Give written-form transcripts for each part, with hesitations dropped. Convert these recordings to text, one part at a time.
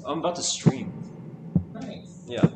I'm about to stream. Nice. Yeah.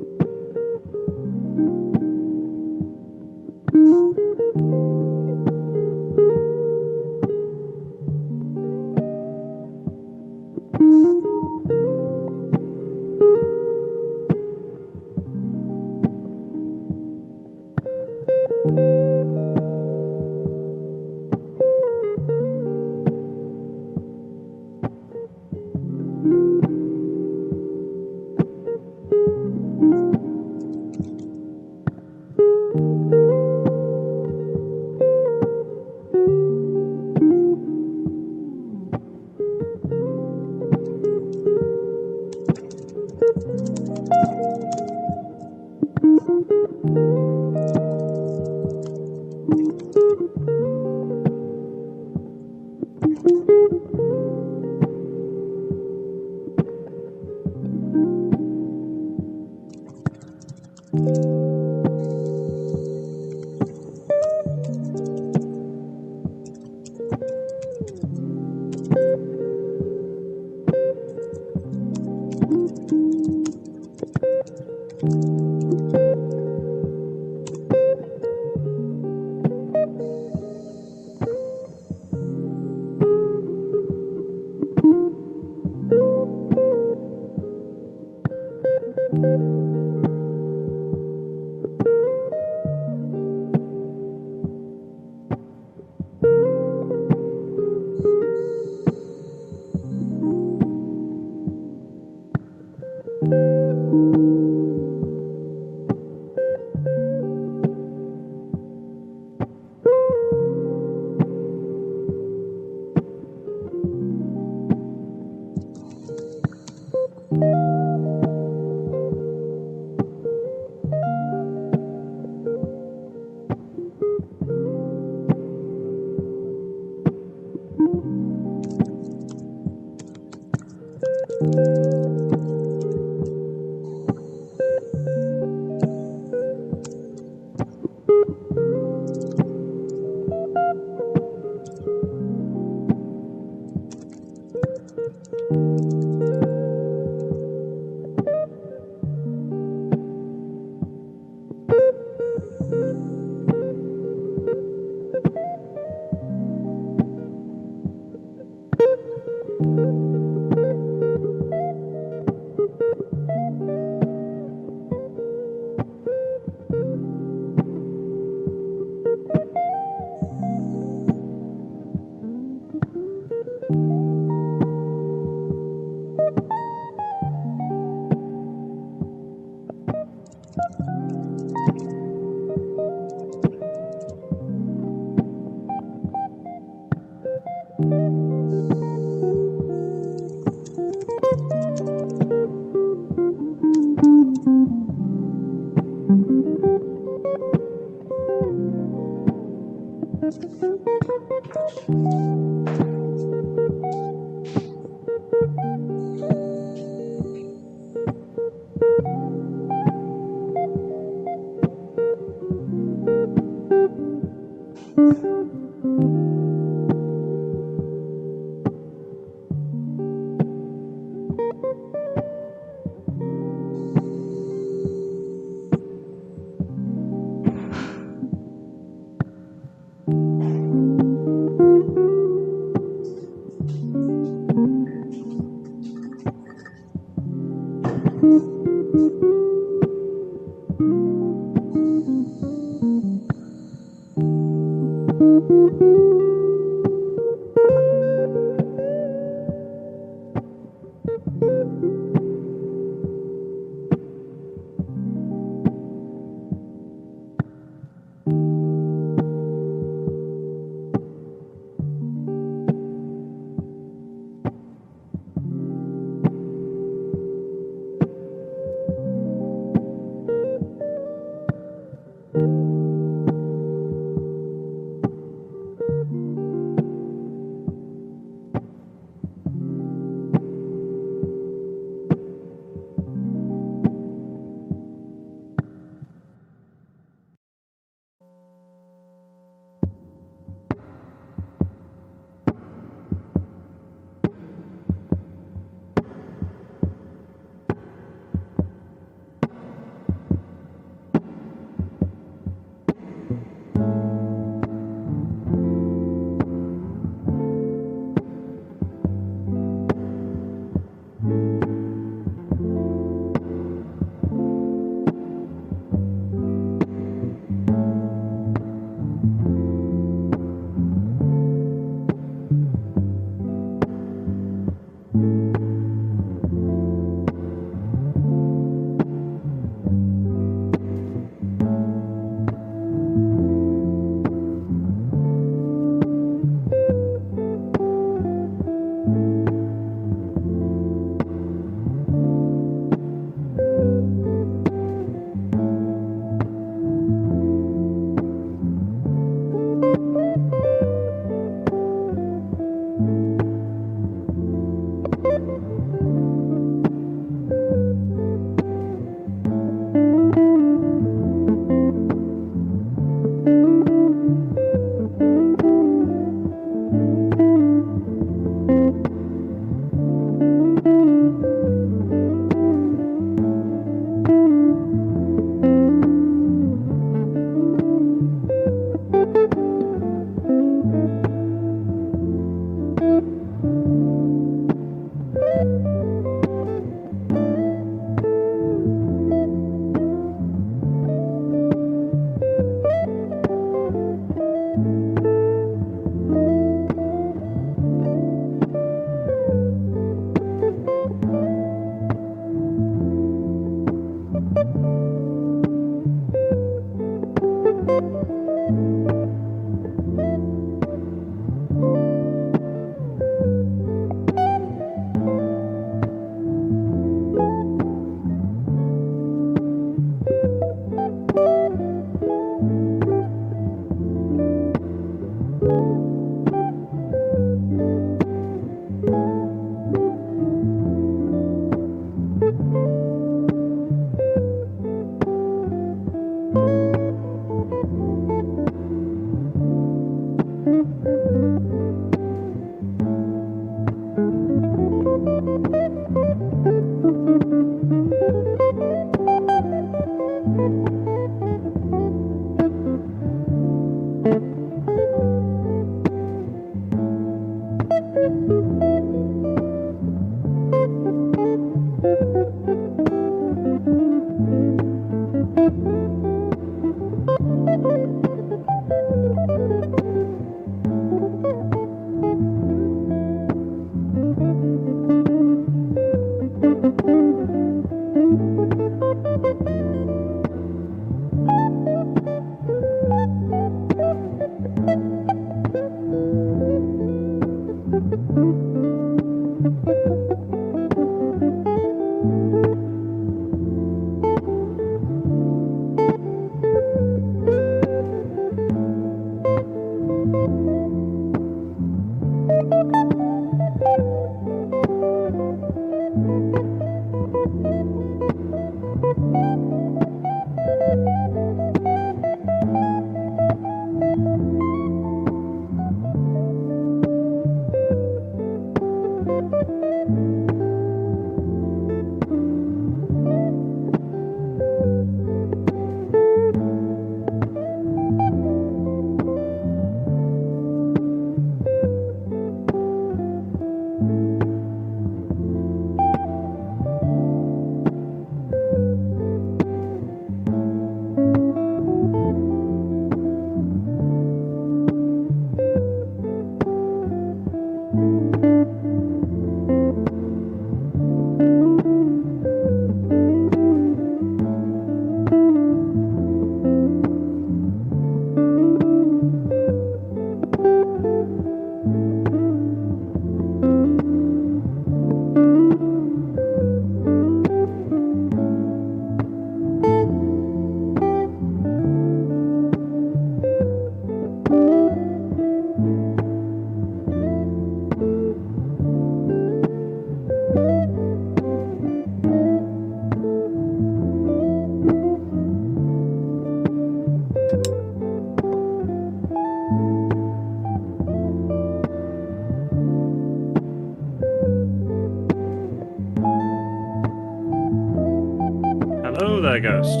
Hello there, Ghost.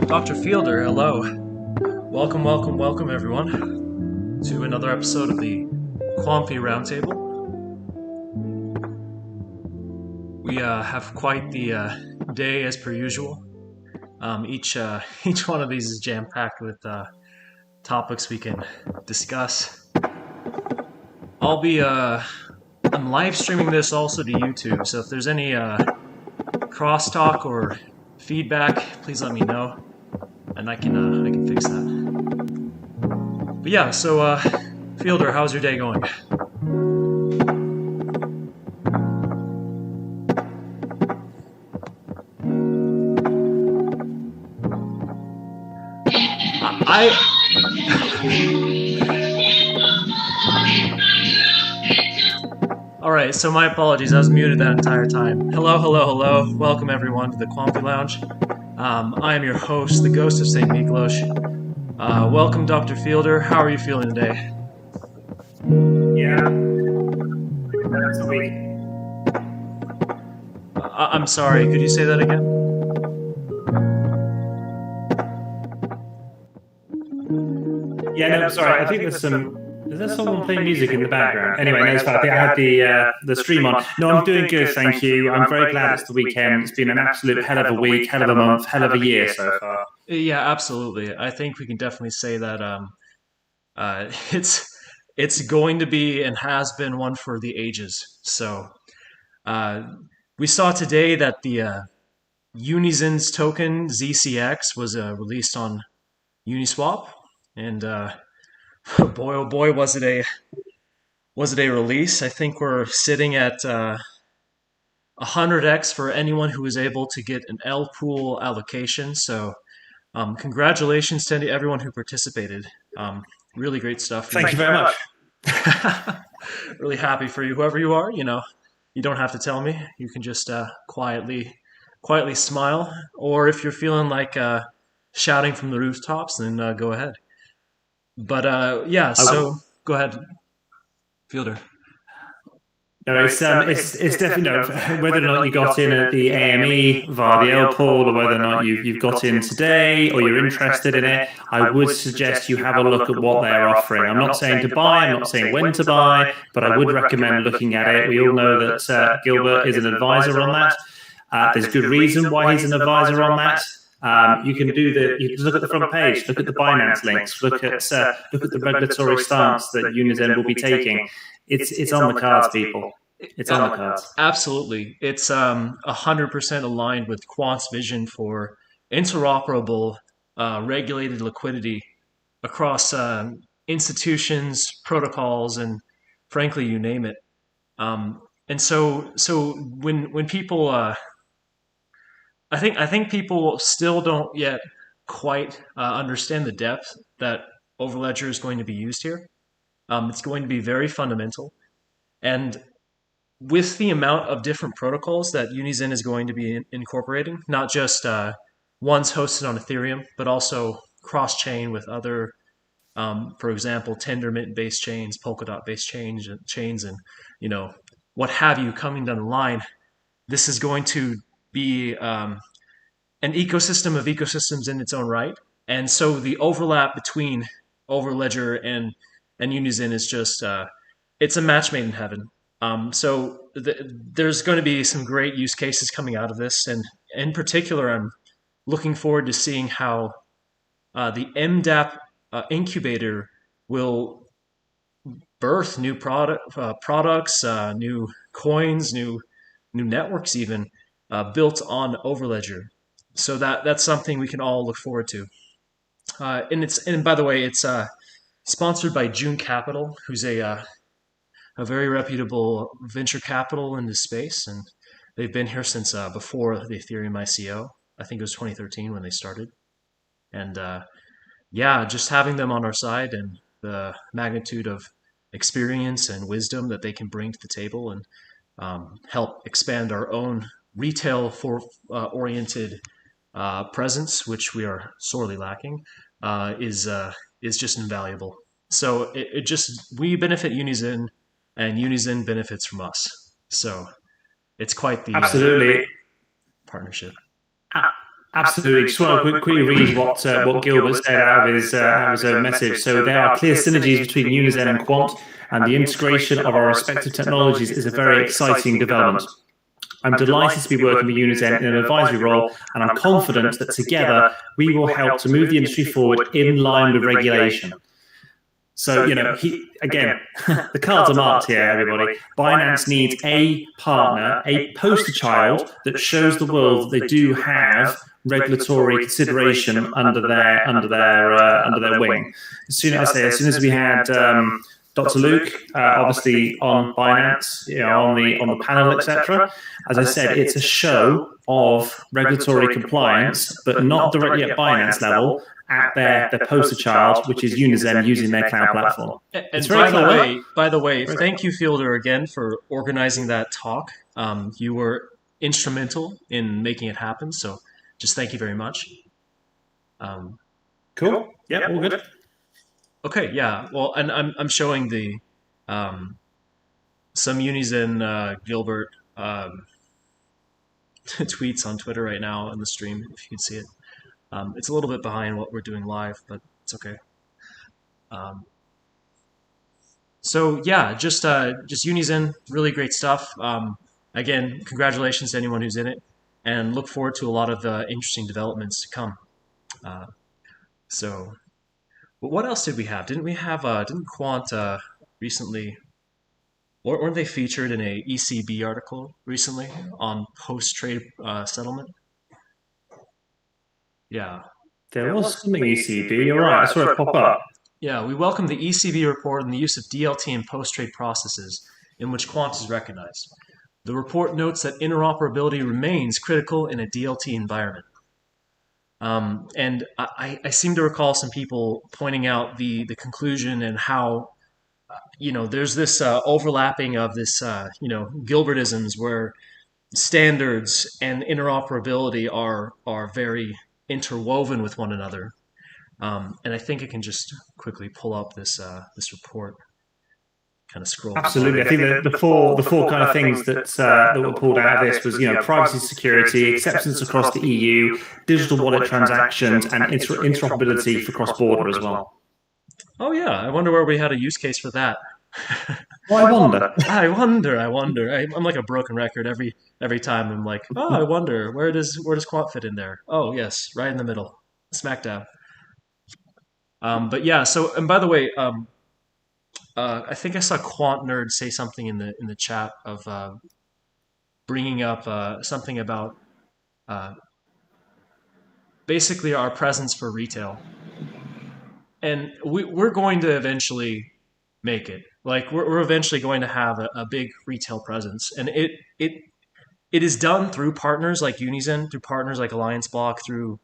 Dr. Fielder, hello. Welcome, everyone, to another episode of the Quamfy Roundtable. We have quite the day as per usual. Each one of these is jam-packed with topics we can discuss. I'm live streaming this also to YouTube, so if there's any crosstalk or feedback, please let me know, and I can fix that. But yeah, so Fielder, how's your day going? Alright, so my apologies, I was muted that entire time. Hello. Welcome everyone to the Quamfy Lounge. I am your host, the Ghost of St. Miklos. Welcome, Dr. Fielder. How are you feeling today? Yeah. That's a week. I'm sorry, could you say that again? Yeah, no, sorry. I think there's some. Is there someone playing music in the background? Anyway, no, it's fine. I think I had the stream on. No, I'm doing good, thank you. I'm very glad it's the weekend. It's been an absolute hell of a week, hell of a month, hell of a year so far. Yeah, absolutely. I think we can definitely say that it's going to be and has been one for the ages. So we saw today that the Unizin's token ZCX was released on Uniswap, and boy oh boy was it a release. I think we're sitting at 100x for anyone who was able to get an L pool allocation. So congratulations to everyone who participated. Really great stuff. Thank you very much. Really happy for you, whoever you are. You know, you don't have to tell me. You can just quietly smile, or if you're feeling like shouting from the rooftops, then go ahead. But yeah, so go ahead, Fielder. No, it's definitely whether or not you got in at the AME via the L pool, or whether or not you've got in today, or you're interested in it. I would suggest you have a look at what they're offering. I'm not saying to buy, I'm not saying when to buy, but I would recommend looking at it. We all know that Gilbert is an advisor on that. There's good reason why he's an advisor on that. You can you can look at the front page, look at the Binance links, look at the regulatory stance that Unizen will be taking. It's on the cards, people. It's on the cards. Absolutely. It's 100% aligned with Quant's vision for interoperable regulated liquidity across institutions, protocols, and frankly, you name it. And so when people, I think people still don't yet quite understand the depth that Overledger is going to be used here. It's going to be very fundamental, and with the amount of different protocols that Unizen is going to be incorporating, not just ones hosted on Ethereum, but also cross-chain with other, for example, Tendermint-based chains, Polkadot-based chains, and what have you coming down the line. This is going to be an ecosystem of ecosystems in its own right, and so the overlap between Overledger and Unizen is just it's a match made in heaven. There's going to be some great use cases coming out of this, and in particular, I'm looking forward to seeing how the MDAP incubator will birth new products, new coins, new networks, even built on Overledger. So that's something we can all look forward to. And by the way, it's sponsored by June Capital, who's a very reputable venture capital in this space, and they've been here since before the Ethereum ICO. I think it was 2013 when they started. And just having them on our side and the magnitude of experience and wisdom that they can bring to the table and help expand our own retail oriented presence, which we are sorely lacking, is just invaluable. So we benefit Unizen, and Unizen benefits from us. So it's quite the absolutely partnership. Absolutely. Just want to quickly read what Gilbert said out of his own message. So there are clear synergies between Unizen and Quant, and the integration of our respective technologies is a very exciting development. I'm delighted to be working with Unizen in an advisory role, and I'm confident that together we will help to move the industry forward in line with regulation. So, again, the cards are marked here, everybody. Binance needs a partner, a poster child that shows the world that they do have regulatory consideration under their wing. As soon as we had Dr. Luke, obviously on Binance, on the panel, etc. As I said, it's a show of regulatory compliance, but not directly at Binance level, at their poster child, which is Unizen using their cloud platform. And by the way, thank you, Fielder, again for organizing that talk. You were instrumental in making it happen, so just thank you very much. Cool. Yeah, all good. Okay, yeah. Well, and I'm showing the some Unizen Gilbert tweets on Twitter right now in the stream, if you can see it. It's a little bit behind what we're doing live, but it's okay. So yeah, just Unizen, really great stuff. Again, congratulations to anyone who's in it, and look forward to a lot of interesting developments to come. But what else did we have? Didn't we have? Didn't Quant recently? Weren't they featured in a ECB article recently on post-trade settlement? Yeah. There was something ECB, you're right, I saw it pop up. Yeah, we welcome the ECB report on the use of DLT in post-trade processes in which Quant is recognized. The report notes that interoperability remains critical in a DLT environment. And I seem to recall some people pointing out the conclusion and how, there's this overlapping of this, Gilbertisms where standards and interoperability are very interwoven with one another, and I think I can just quickly pull up this report. Kind of scroll. Absolutely, I think the four kind of things that were pulled out of this was privacy, security, acceptance across the EU, digital wallet transactions, and interoperability for cross border as well. Oh yeah, I wonder where we had a use case for that. Well, I wonder. I wonder. I'm like a broken record every time. I'm like, oh, I wonder where does Quant fit in there? Oh, yes, right in the middle, smack dab. But yeah. So, and by the way, I think I saw Quant Nerd say something in the chat of bringing up something about uh, basically our presence for retail, and we're going to eventually make it. Like we're eventually going to have a big retail presence, and it is done through partners like Unizen, through partners like Alliance Block, through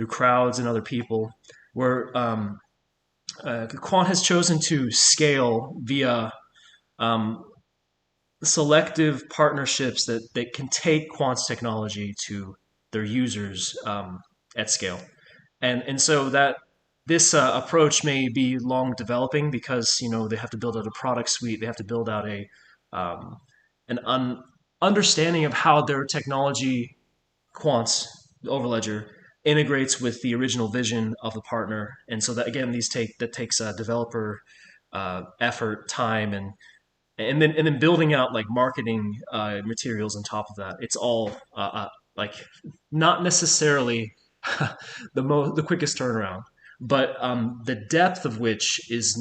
crowds and other people, where Quant has chosen to scale via um, selective partnerships that can take Quant's technology to their users at scale. And so that this approach may be long developing because they have to build out a product suite, they have to build out a um, understanding of how their technology quants the overledger integrates with the original vision of the partner, and so that again that takes developer effort, time, and then building out like marketing materials on top of that. It's all like not necessarily the quickest turnaround, but the depth of which is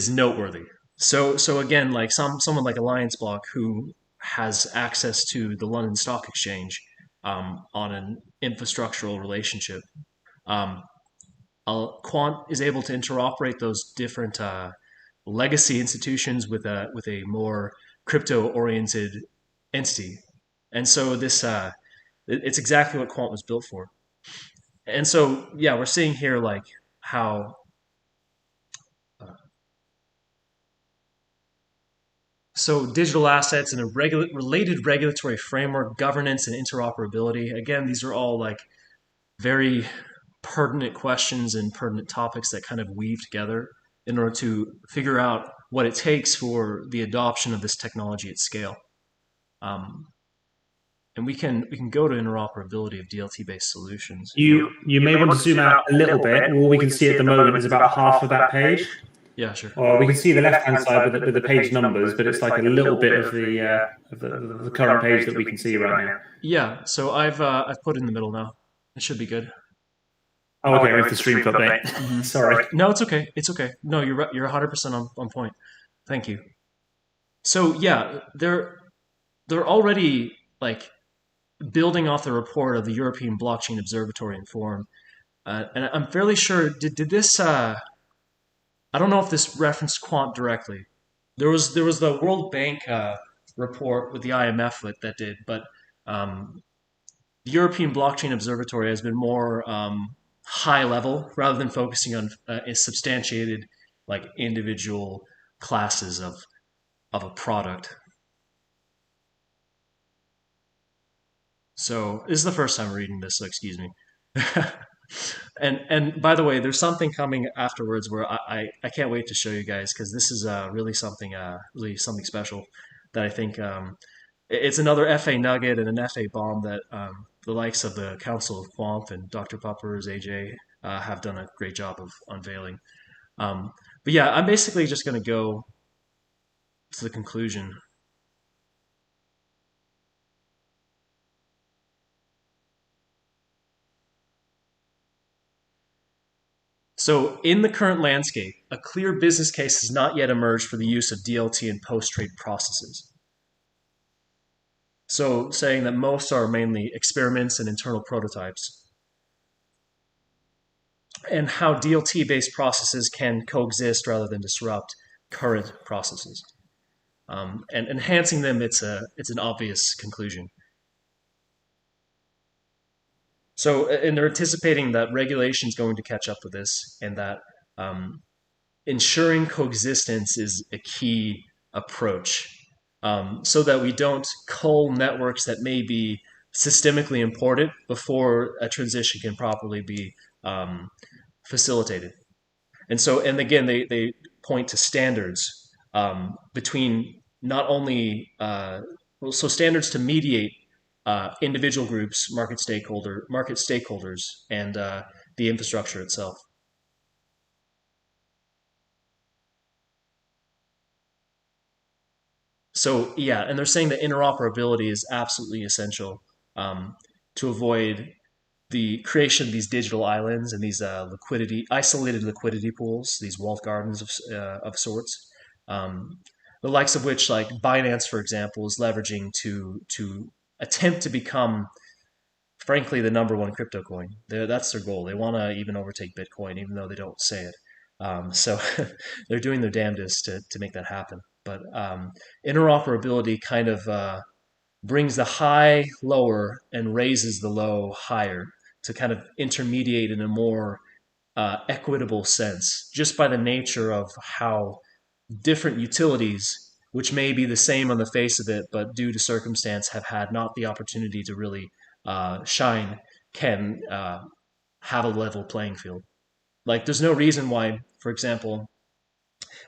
noteworthy. So again, like someone like Alliance Block who has access to the London Stock Exchange on an infrastructural relationship. Um, Quant is able to interoperate those different legacy institutions with a more crypto oriented entity, and so it's exactly what Quant was built for. And so yeah, we're seeing here like how so digital assets and a related regulatory framework, governance, and interoperability. Again, these are all like very pertinent questions and pertinent topics that kind of weave together in order to figure out what it takes for the adoption of this technology at scale. Um, and we can go to interoperability of DLT based solutions. You may want to zoom out a little bit. All we can see at the moment is about half of that page. Yeah, sure. Or we can see the left-hand side with the page numbers, but it's like a little bit of the current page that we can see right now. Yeah, so I've put it in the middle now. It should be good. Oh, okay, we have the stream update. Sorry. No, it's okay. It's okay. No, you're 100% on point. Thank you. So yeah, they're already like building off the report of the European Blockchain Observatory and Forum, and I'm fairly sure did this. I don't know if this referenced Quant directly. There was the World Bank report with the IMF that did, but um, the European Blockchain Observatory has been more high level rather than focusing on substantiated like individual classes of a product. So this is the first time reading this, so excuse me. And by the way, there's something coming afterwards where I can't wait to show you guys because this is really something special that I think it's another FA nugget and an FA bomb that the likes of the Council of Quamf and Dr. Puppers, AJ have done a great job of unveiling. Um, but yeah, I'm basically just going to go to the conclusion. So, in the current landscape, a clear business case has not yet emerged for the use of DLT in post trade processes. So, saying that most are mainly experiments and internal prototypes, and how DLT based processes can coexist rather than disrupt current processes. And enhancing them, it's an obvious conclusion. So, and they're anticipating that regulation is going to catch up with this, and that um, ensuring coexistence is a key approach, so that we don't cull networks that may be systemically important before a transition can properly be um, facilitated. And so, and again, they point to standards between not only so standards to mediate individual groups, market stakeholders, and the infrastructure itself. So yeah, and they're saying that interoperability is absolutely essential um, to avoid the creation of these digital islands and these isolated liquidity pools, these walled gardens of sorts, um, the likes of which, like Binance, for example, is leveraging to attempt to become, frankly, the number one crypto coin. That's their goal. They want to even overtake Bitcoin, even though they don't say it. So they're doing their damnedest to make that happen. But interoperability kind of brings the high lower and raises the low higher to kind of intermediate in a more equitable sense, just by the nature of how different utilities, which may be the same on the face of it, but due to circumstance have had not the opportunity to really shine, can have a level playing field. Like, there's no reason why, for example,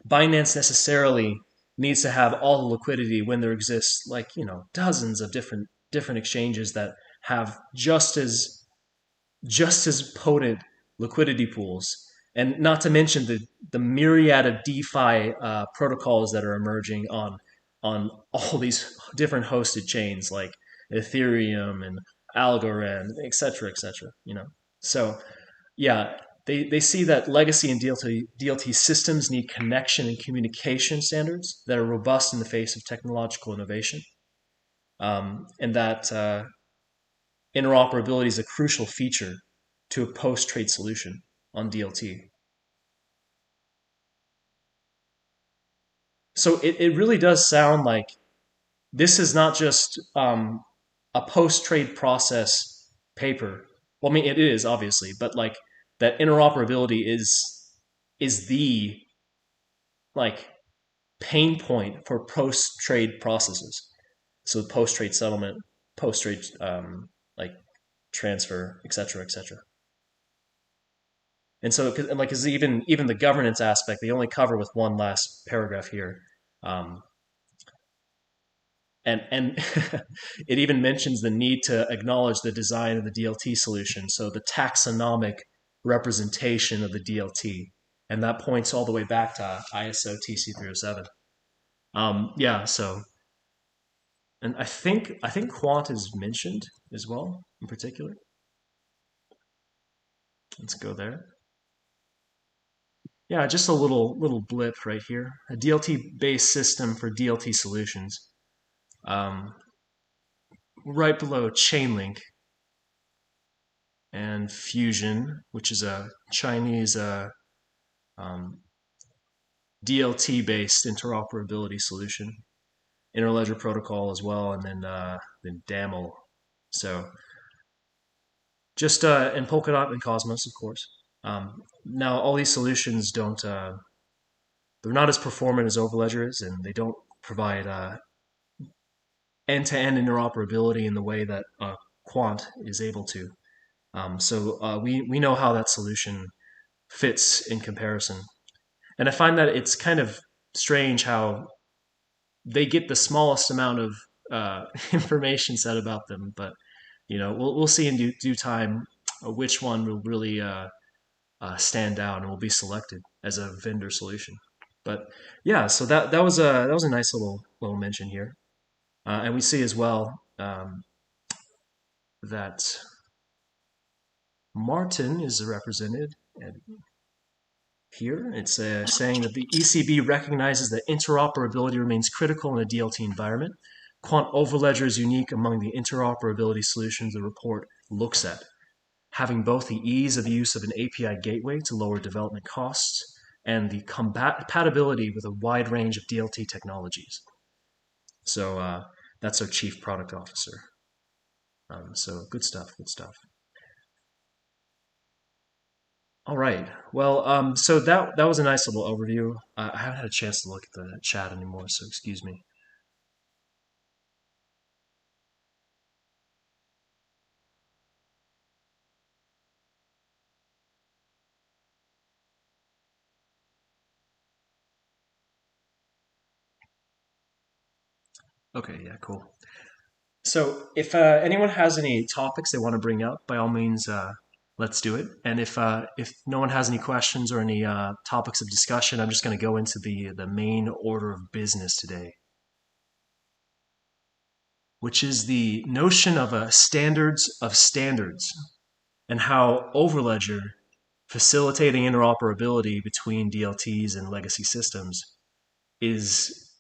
Binance necessarily needs to have all the liquidity when there exists, like, dozens of different exchanges that have just as potent liquidity pools, and not to mention the myriad of DeFi protocols that are emerging on all these different hosted chains like Ethereum and Algorand, et cetera, et cetera. So yeah, they see that legacy and DLT systems need connection and communication standards that are robust in the face of technological innovation, and that interoperability is a crucial feature to a post-trade solution on DLT. So it really does sound like this is not just a post-trade process paper. Well, I mean, it is obviously, but like that interoperability is the like pain point for post-trade processes. So post-trade settlement, post-trade like transfer, et cetera, et cetera. And so, and like, is even the governance aspect, they only cover with one last paragraph here, um, and it even mentions the need to acknowledge the design of the DLT solution, so the taxonomic representation of the DLT, and that points all the way back to ISO TC 307. Yeah, so, and I think quant is mentioned as well in particular. Let's go there. Yeah, just a little blip right here. A DLT based system for DLT solutions. Um, right below Chainlink and Fusion, which is a Chinese um, DLT based interoperability solution. Interledger protocol as well, and then DAML. So just and Polkadot and Cosmos, of course. Now all these solutions don't they're not as performant as Overledger is, and they don't provide end-to-end interoperability in the way that Quant is able to. So we know how that solution fits in comparison, and I find that it's kind of strange how they get the smallest amount of information said about them, but we'll see in due time which one will really stand out and will be selected as a vendor solution. But yeah, so that was a nice little mention here, and we see as well that Martin is represented here. It's saying that the ECB recognizes that interoperability remains critical in a DLT environment. Quant Overledger is unique among the interoperability solutions the report looks at, having both the ease of use of an API gateway to lower development costs and the compatibility with a wide range of DLT technologies. So that's our chief product officer. So good stuff, good stuff. All right. Well, so that was a nice little overview. I haven't had a chance to look at the chat anymore, so excuse me. Okay, yeah, cool. So if anyone has any topics they want to bring up, by all means, let's do it. And if no one has any questions or any topics of discussion, I'm just going to go into the main order of business today. which is the notion of a standards of standards and how Overledger, facilitating interoperability between DLTs and legacy systems, is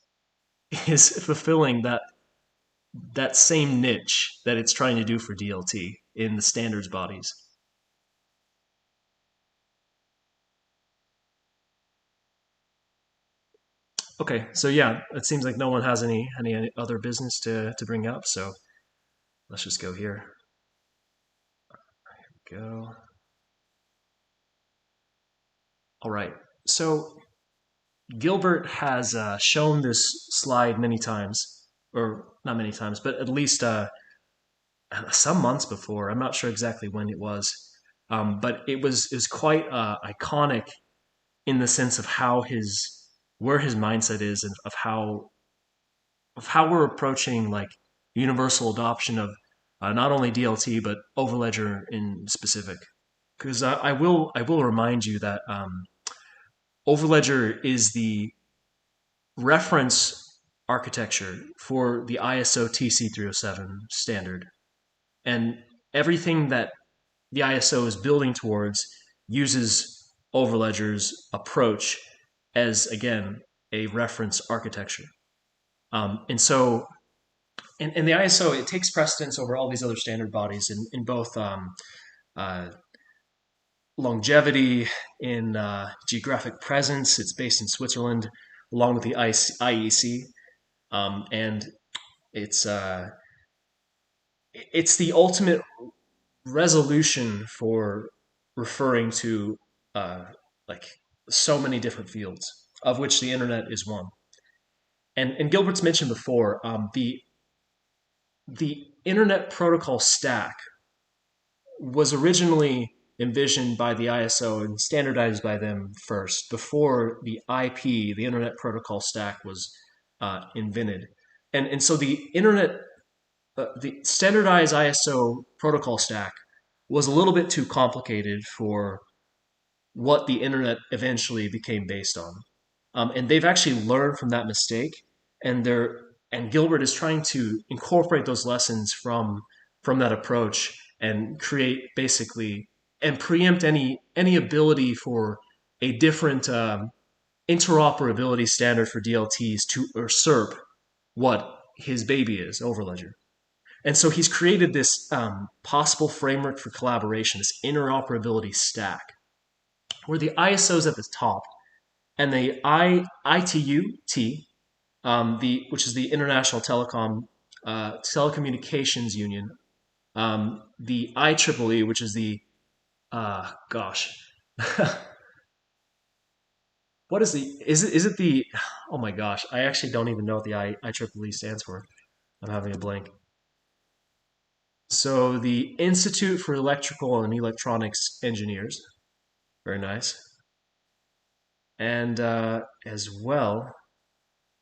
is fulfilling that same niche that it's trying to do for DLT in the standards bodies. Okay, so yeah, it seems like no one has any other business to bring up, so let's just go here. Go. All right. So Gilbert has shown this slide many times, or not many times, but at least some months before. I'm not sure exactly when it was, but it was quite iconic in the sense of how his where his mindset is and of how we're approaching like universal adoption of not only DLT but Overledger in specific. Because I will remind you that Overledger is the reference architecture for the ISO TC307 standard, and everything that the ISO is building towards uses Overledger's approach as again a reference architecture. And so, and the ISO it takes precedence over all these other standard bodies in both uh, longevity, in geographic presence. It's based in Switzerland, along with the IEC, and it's uh, it's the ultimate resolution for referring to uh, like so many different fields, of which the internet is one. And Gilbert's mentioned before the internet protocol stack was originally envisioned by the ISO and standardized by them first before the IP, the Internet Protocol Stack, was invented. And so the standardized ISO protocol stack was a little bit too complicated for what the internet eventually became based on. And they've actually learned from that mistake, and Gilbert is trying to incorporate those lessons from that approach and create basically and preempt any ability for a different interoperability standard for DLTs to usurp what his baby is, Overledger. And so he's created this possible framework for collaboration, this interoperability stack, where the ISO is at the top and the ITU-T, which is the International Telecommunications Union, the IEEE, which is the gosh, what is the is it the oh my gosh, I actually don't even know what the IEEE stands for. I'm having a blank. So the Institute for Electrical and Electronics Engineers, very nice, and as well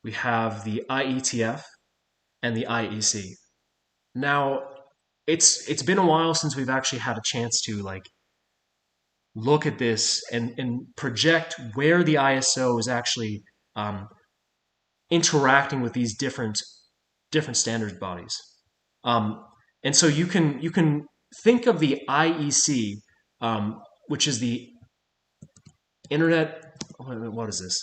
we have the IETF and the IEC. Now, it's been a while since we've actually had a chance to like look at this and project where the ISO is actually um, interacting with these different standards bodies. Um, and so you can think of the IEC, which is the Internet. What is this?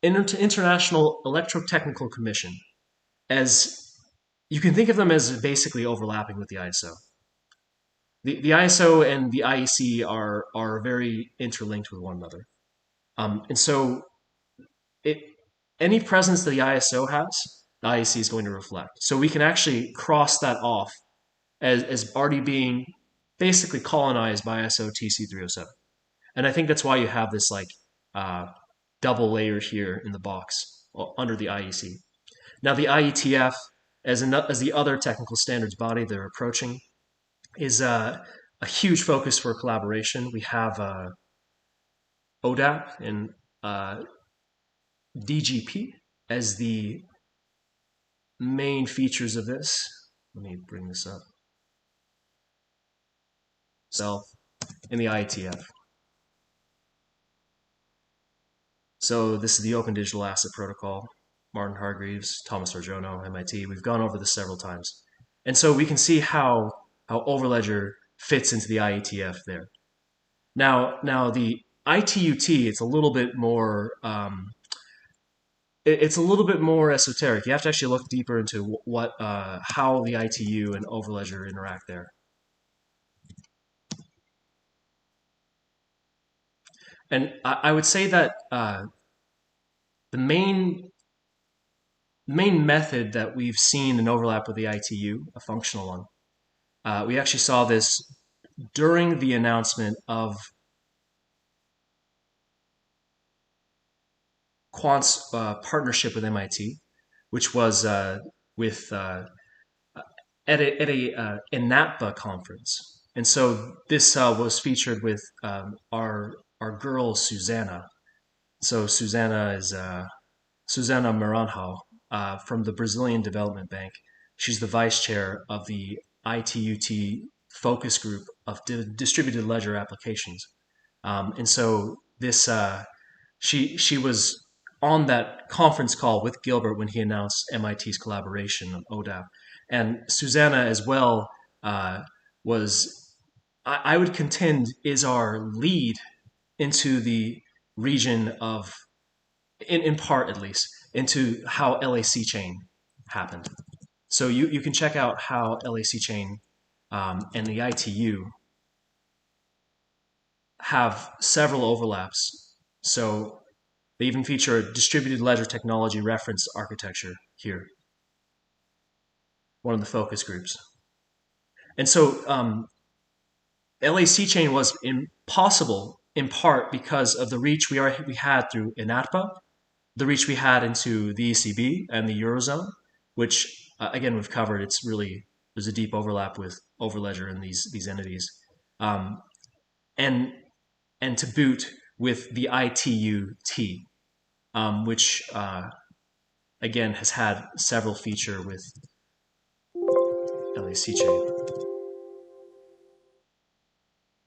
International Electrotechnical Commission, as you can think of them as basically overlapping with the ISO. The ISO and the IEC are very interlinked with one another, and so it any presence that the ISO has, the IEC is going to reflect. So we can actually cross that off as already being basically colonized by ISO TC307, and I think that's why you have this like uh, double layer here in the box under the IEC. Now the IETF, as the other technical standards body they're approaching, is a huge focus for collaboration. We have ODAP and DGP as the main features of this. Let me bring this up. So, in the IETF. So this is the Open Digital Asset Protocol. Martin Hargreaves, Thomas Arjono, MIT. We've gone over this several times. And so we can see how Overledger fits into the IETF there. Now the ITUT, it's a little bit more it's a little bit more esoteric. You have to actually look deeper into what how the ITU and Overledger interact there. And I would say that the main method that we've seen an overlap with the ITU, a functional one, we actually saw this during the announcement of Quant's partnership with MIT, which was with at a NAPA conference. And so this was featured with our girl Susanna. So Susanna is Susanna Maranhão from the Brazilian Development Bank. She's the vice chair of the ITUT focus group of distributed ledger applications. And so this she was on that conference call with Gilbert when he announced MIT's collaboration on ODAP. And Susanna as well was, I would contend, is our lead into the region of, in part at least, into how LAC chain happened. So you can check out how LAC chain and the ITU have several overlaps. So they even feature a distributed ledger technology reference architecture here, one of the focus groups. And so LAC chain was impossible in part because of the reach we had through INATPA, the reach we had into the ECB and the Eurozone, which again we've covered. It's really, there's a deep overlap with Overledger and these entities, and to boot with the ITUT, which again has had several feature with LAC chain.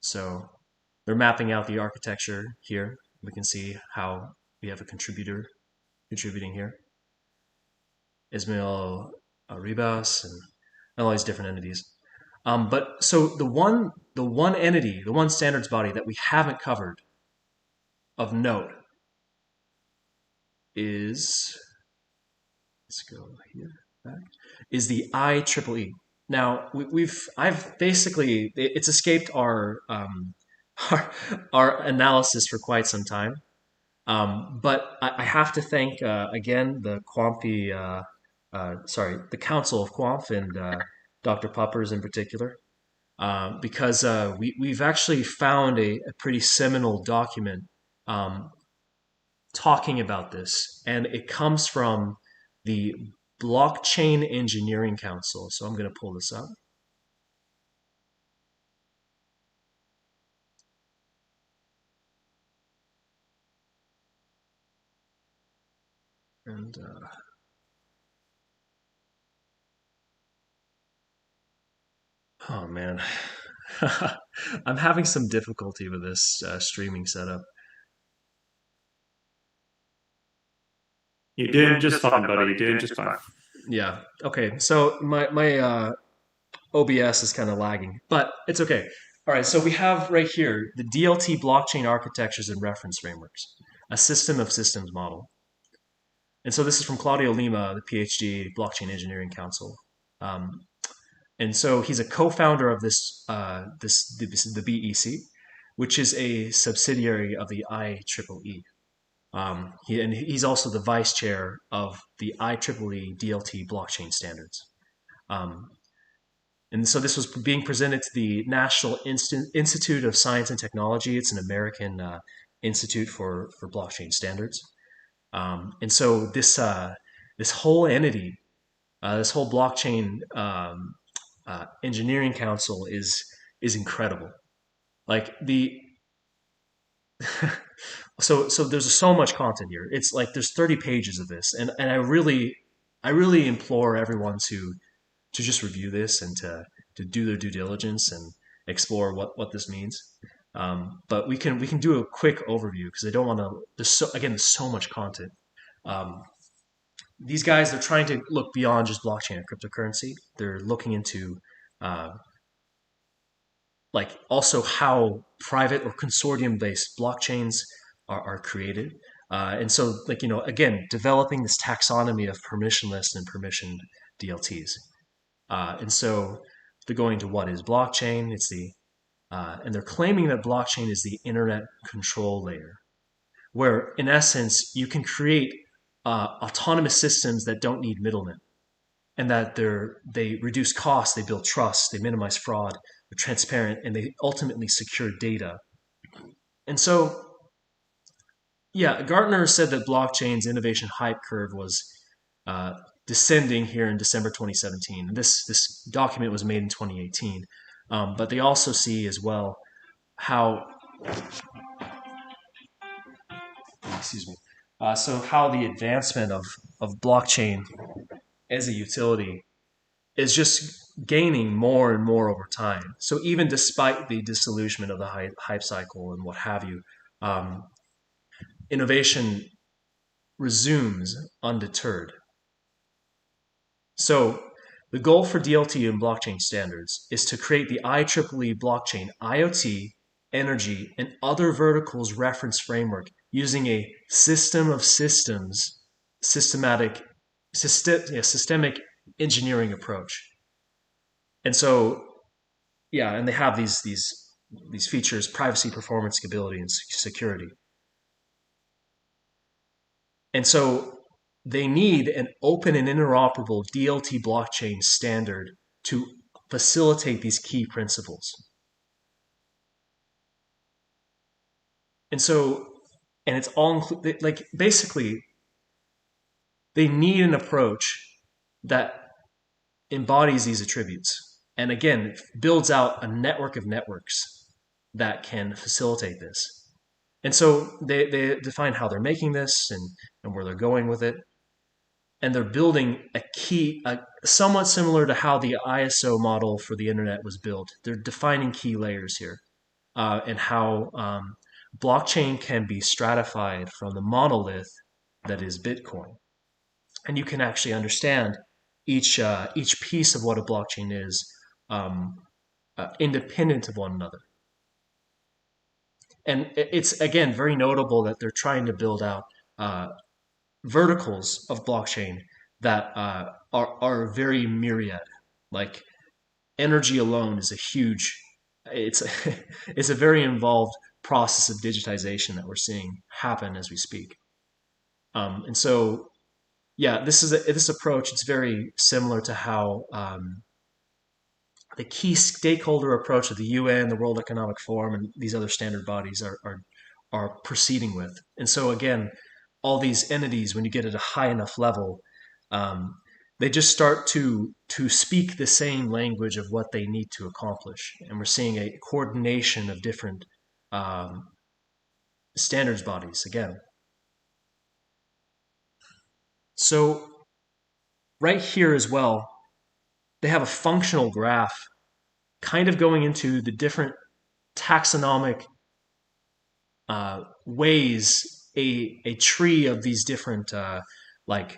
So they're mapping out the architecture here. We can see how we have a contributor contributing here. Ismail Ribas and all these different entities. But so the one entity, the one standards body that we haven't covered of note is, let's go here back, is the IEEE. Now I've basically, it's escaped our our analysis for quite some time. But I have to thank again the Quamfy, the Council of Quamf and Dr. Puppers in particular, because we've actually found a pretty seminal document talking about this, and it comes from the Blockchain Engineering Council. So I'm going to pull this up. And oh man, I'm having some difficulty with this streaming setup. You're doing just fine, buddy. You're doing just fine. Yeah. Okay. So my OBS is kind of lagging, but it's okay. All right. So we have right here the DLT blockchain architectures and reference frameworks, a system of systems model. And so this is from Claudio Lima, the PhD, Blockchain Engineering Council. And so he's a co-founder of the BEC, which is a subsidiary of the IEEE. He's also the vice chair of the IEEE DLT blockchain standards. And so this was being presented to the National Institute of Science and Technology. It's an American institute for blockchain standards. And so this whole entity, this whole blockchain engineering council is incredible. Like so there's so much content here. It's like there's 30 pages of this, and I really implore everyone to just review this and to do their due diligence and explore what this means. But we can do a quick overview because I don't want to. There's so much content. these guys, they're trying to look beyond just blockchain and cryptocurrency. They're looking into uh, like also how private or consortium based blockchains are created. And so, like, again, developing this taxonomy of permissionless and permissioned DLTs. And so they're going to what is blockchain. And they're claiming that blockchain is the internet control layer, where in essence you can create autonomous systems that don't need middlemen, and that they reduce costs, they build trust, they minimize fraud, they're transparent, and they ultimately secure data. And so, yeah, Gartner said that blockchain's innovation hype curve was uh, descending here in December 2017. This document was made in 2018, but they also see as well how, excuse me, so how the advancement of blockchain as a utility is just gaining more and more over time. So even despite the disillusionment of the hype cycle and what have you, um, innovation resumes undeterred. So the goal for DLT and blockchain standards is to create the IEEE blockchain IoT, energy, and other verticals reference framework using a system of systems, systemic engineering approach. And so, yeah, and they have these features: privacy, performance, scalability, and security. And so they need an open and interoperable DLT blockchain standard to facilitate these key principles. And so, and it's all like basically they need an approach that embodies these attributes, and again builds out a network of networks that can facilitate this. And so they define how they're making this and where they're going with it. And they're building somewhat similar to how the ISO model for the internet was built. They're defining key layers here, and how blockchain can be stratified from the monolith that is Bitcoin. And you can actually understand each piece of what a blockchain is, independent of one another. And it's, again, very notable that they're trying to build out verticals of blockchain that are very myriad. Like energy alone is a huge, it's it's a very involved process of digitization that we're seeing happen as we speak. And so, yeah, this approach. It's very similar to how the key stakeholder approach of the UN, the World Economic Forum, and these other standard bodies are proceeding with. And so again, all these entities, when you get at a high enough level, um, they just start to speak the same language of what they need to accomplish. And we're seeing a coordination of different um, standards bodies again. So right here as well, they have a functional graph kind of going into the different taxonomic ways a tree of these different like,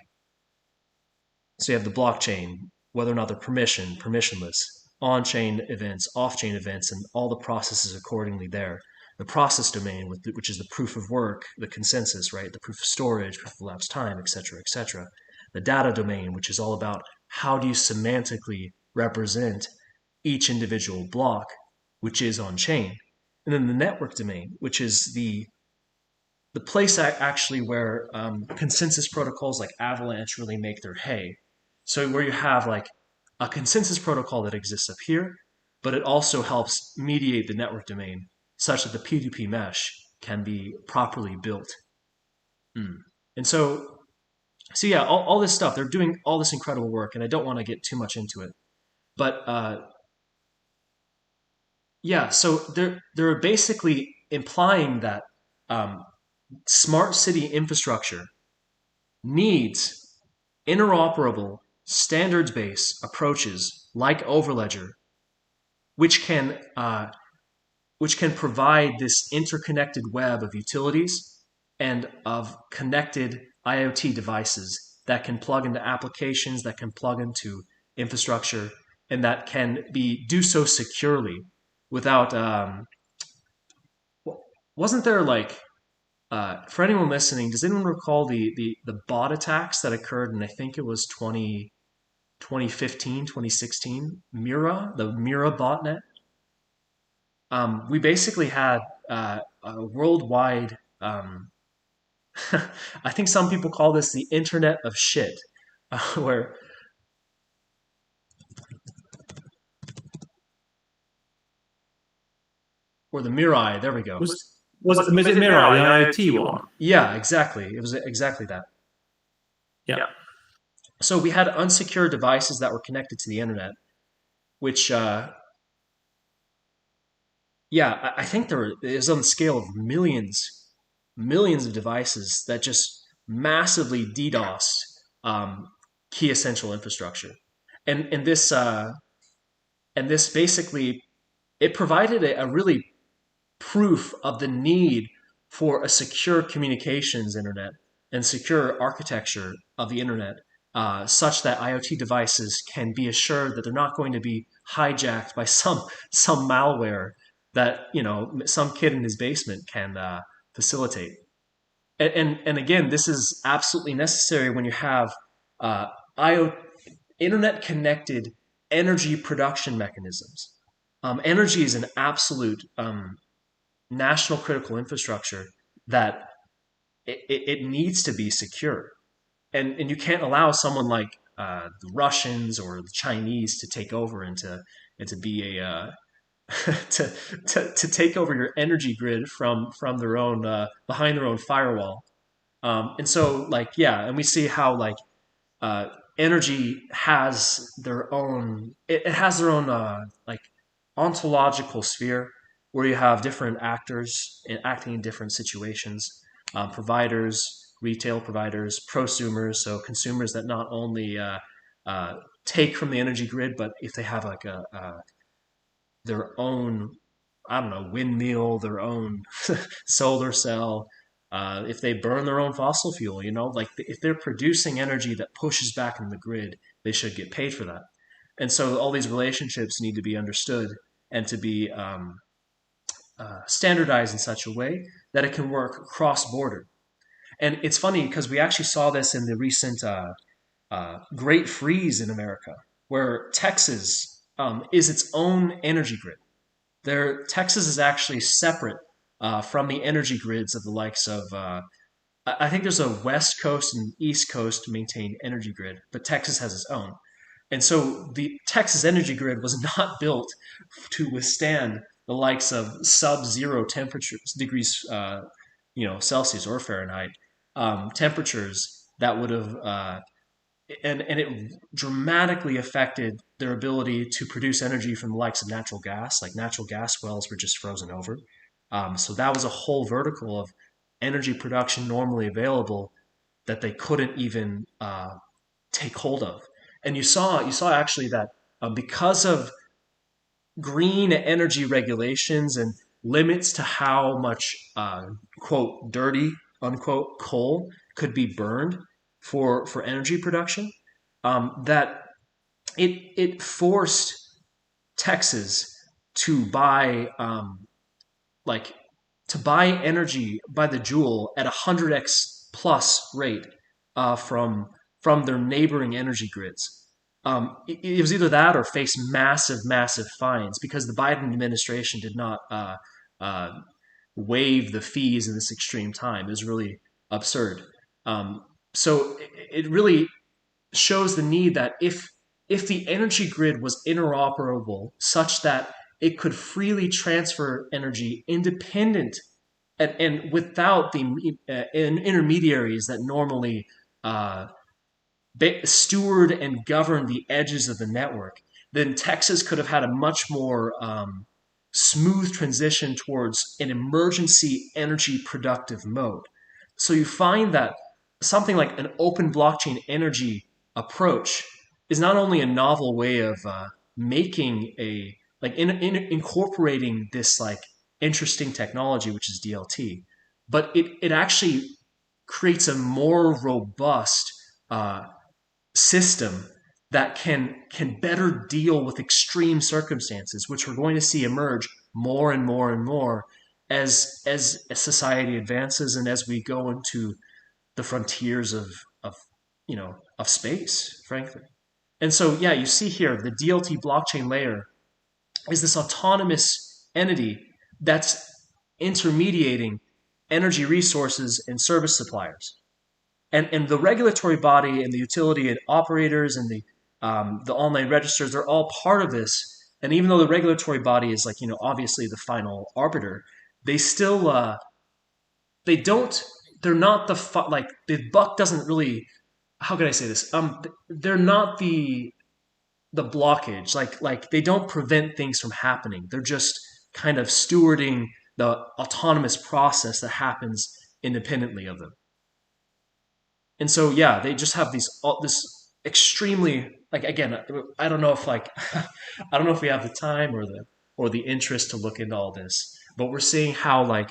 so you have the blockchain, whether or not they're permissionless, on-chain events, off-chain events, and all the processes accordingly there. The process domain, which is the proof of work, the consensus, right? The proof of storage, proof of elapsed time, etc., etc. The data domain, which is all about how do you semantically represent each individual block, which is on-chain. And then the network domain, which is the place actually where consensus protocols like Avalanche really make their hay. So where you have like a consensus protocol that exists up here, but it also helps mediate the network domain such that the P2P mesh can be properly built. And so yeah, all this stuff, they're doing all this incredible work, and I don't want to get too much into it. But yeah, so they're basically implying that um, smart city infrastructure needs interoperable, standards-based approaches like Overledger, which can provide this interconnected web of utilities and of connected IoT devices that can plug into applications, that can plug into infrastructure, and that can be do so securely without. Wasn't there like for anyone listening? Does anyone recall the bot attacks that occurred? And I think it was 2015, 2016. Mira, the Mira botnet. We basically had a worldwide. I think some people call this the Internet of Shit, where or the Mirai. There we go. Was it Mirai, the IoT one? Yeah, exactly. It was exactly that. Yeah. So we had unsecured devices that were connected to the internet, which, yeah, I think there is on the scale of millions of devices that just massively DDoSed key essential infrastructure, and this basically it provided a really proof of the need for a secure communications internet and secure architecture of the internet, such that IoT devices can be assured that they're not going to be hijacked by some malware that some kid in his basement can facilitate. And again, this is absolutely necessary when you have IoT internet connected energy production mechanisms. Energy is an absolute national critical infrastructure that it needs to be secure, and you can't allow someone like the Russians or the Chinese to take over and to be a to, to take over your energy grid from their own behind their own firewall. And so like yeah, and we see how like uh, energy has their own it has their own like ontological sphere where you have different actors acting in different situations, providers, retail providers, prosumers, so consumers that not only take from the energy grid, but if they have like a their own, I don't know, windmill, their own solar cell, if they burn their own fossil fuel, like if they're producing energy that pushes back in the grid, they should get paid for that. And so all these relationships need to be understood and to be standardized in such a way that it can work cross border. And it's funny because we actually saw this in the recent Great Freeze in America, where Texas is its own energy grid. Texas is actually separate from the energy grids of the likes of. I think there's a West Coast and East Coast maintained energy grid, but Texas has its own. And so the Texas energy grid was not built to withstand the likes of sub-zero temperatures, degrees, Celsius or Fahrenheit, temperatures that would have and it dramatically affected their ability to produce energy from the likes of natural gas. Like natural gas wells were just frozen over. So that was a whole vertical of energy production normally available that they couldn't even take hold of. And you saw actually that because of green energy regulations and limits to how much quote dirty unquote coal could be burned for energy production, that it forced Texas to buy like to buy energy by the joule at 100x plus rate from their neighboring energy grids. It was either that or face massive fines because the Biden administration did not uh, waive the fees in this extreme time. It was really absurd. So it really shows the need that if the energy grid was interoperable such that it could freely transfer energy independent and without the intermediaries that normally uh, steward and govern the edges of the network, then Texas could have had a much more smooth transition towards an emergency energy productive mode. So you find that something like an open blockchain energy approach is not only a novel way of making a like incorporating this like interesting technology which is DLT, but it actually creates a more robust uh, system that can better deal with extreme circumstances, which we're going to see emerge more and more and more as society advances and as we go into the frontiers of of space, frankly. And so yeah, you see here the DLT blockchain layer is this autonomous entity that's intermediating energy resources and service suppliers. And the regulatory body and the utility and operators and the online registers, they're all part of this. And even though the regulatory body is like, obviously the final arbiter, they still, they don't, they're not like, the buck doesn't really, how can I say this? They're not the blockage. Like they don't prevent things from happening. They're just kind of stewarding the autonomous process that happens independently of them. And so yeah, they just have this extremely, like, again, I don't know if like I don't know if we have the time or the interest to look into all this, but we're seeing how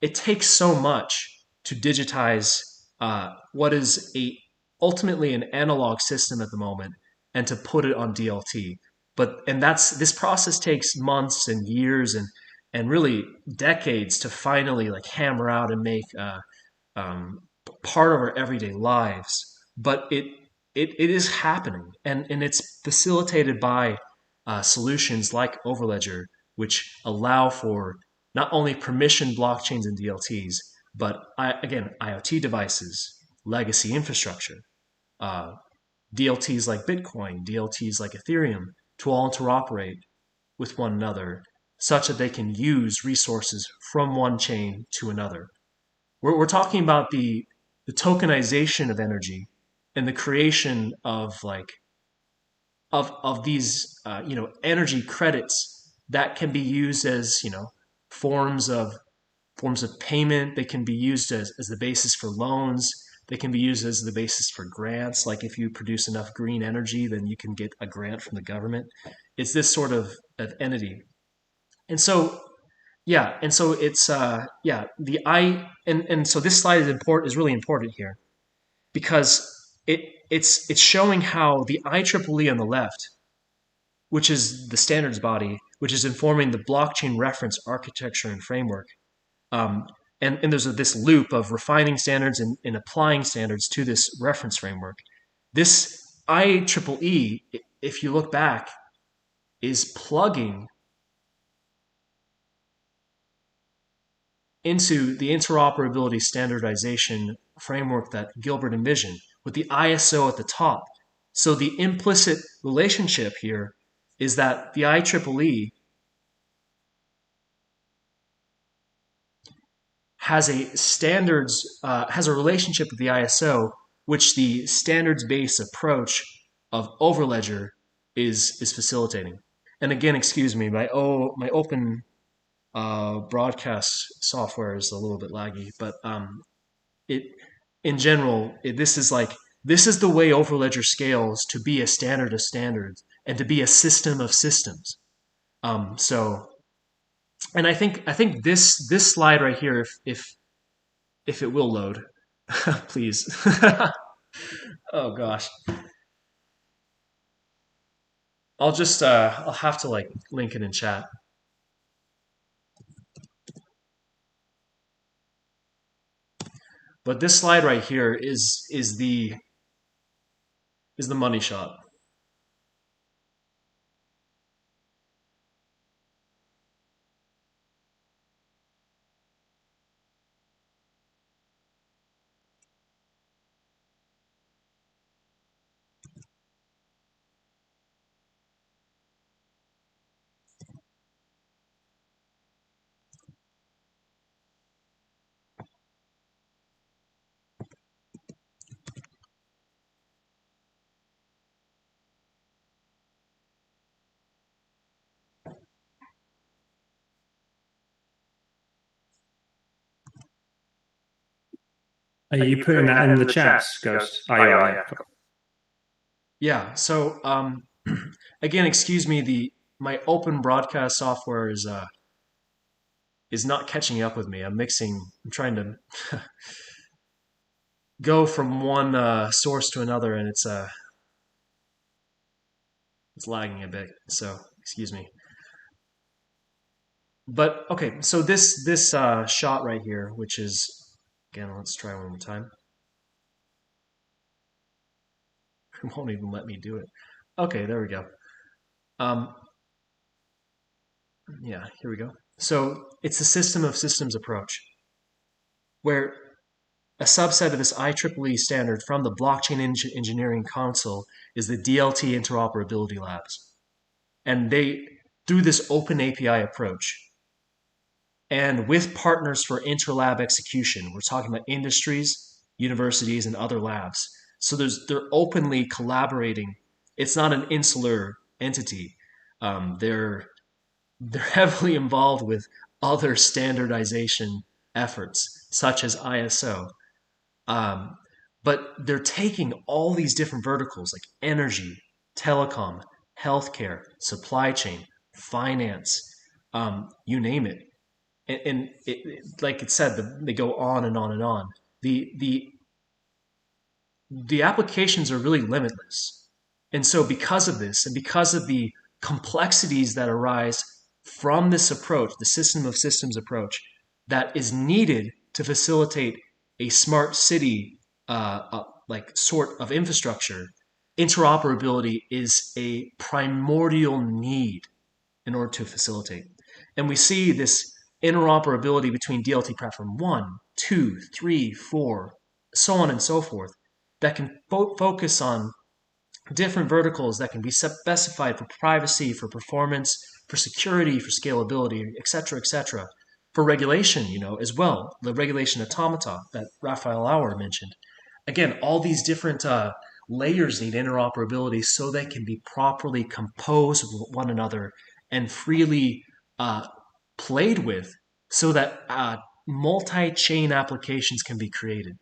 it takes so much to digitize what is a ultimately an analog system at the moment and to put it on DLT. And that's this process takes months and years and really decades to finally like hammer out and make um, part of our everyday lives. But it is happening, and it's facilitated by solutions like Overledger, which allow for not only permissioned blockchains and DLTs, but again IoT devices, legacy infrastructure, uh, DLTs like Bitcoin, DLTs like Ethereum, to all interoperate with one another, such that they can use resources from one chain to another. We're talking about the tokenization of energy and the creation of of these energy credits that can be used as forms of forms of payment. They can be used as the basis for loans. They can be used as the basis for grants. Like if you produce enough green energy, then you can get a grant from the government. It's this sort of entity. And so yeah, and so it's yeah, the I and so this slide is really important here because it's showing how the IEEE on the left, which is the standards body, which is informing the blockchain reference architecture and framework, um, and there's this loop of refining standards and applying standards to this reference framework. This IEEE, if you look back, is plugging into the interoperability standardization framework that Gilbert envisioned with the ISO at the top. So the implicit relationship here is that the IEEE has a relationship with the ISO, which the standards-based approach of Overledger is facilitating. And again, excuse me, my open broadcast software is a little bit laggy, but it in general this is the way Overledger scales to be a standard of standards and to be a system of systems. So, and I think this slide right here, if it will load, please. Oh gosh, I'll have to like link it in chat. But this slide right here is the money shot. Are you putting that in the chat, Ghost? Oh, you are, yeah. Yeah. So again, excuse me. The my open broadcast software is not catching up with me. I'm trying to go from one source to another, and it's lagging a bit. So excuse me. But okay, so this shot right here, which is again, let's try one more time. It won't even let me do it. Okay, there we go. Um, yeah, here we go. So it's a system of systems approach where a subset of this IEEE standard from the Blockchain Engineering Council is the DLT Interoperability Labs. And they, through this open API approach, and with partners for interlab execution, we're talking about industries, universities, and other labs. So they're openly collaborating. It's not an insular entity. They're heavily involved with other standardization efforts, such as ISO. Um, but they're taking all these different verticals like energy, telecom, healthcare, supply chain, finance, you name it. Like it said, they go on and on and on. The, the, the applications are really limitless. And so, because of this, and because of the complexities that arise from this approach, the system of systems approach, that is needed to facilitate a smart city, like sort of infrastructure, interoperability is a primordial need in order to facilitate. And we see this interoperability between DLT platform 1, 2, 3, 4, so on and so forth, that can focus on different verticals that can be specified for privacy, for performance, for security, for scalability, etc., for regulation, as well. The regulation automata that Raphael Auer mentioned. Again, all these different layers need interoperability so they can be properly composed with one another and freely uh, played with so that multi-chain applications can be created.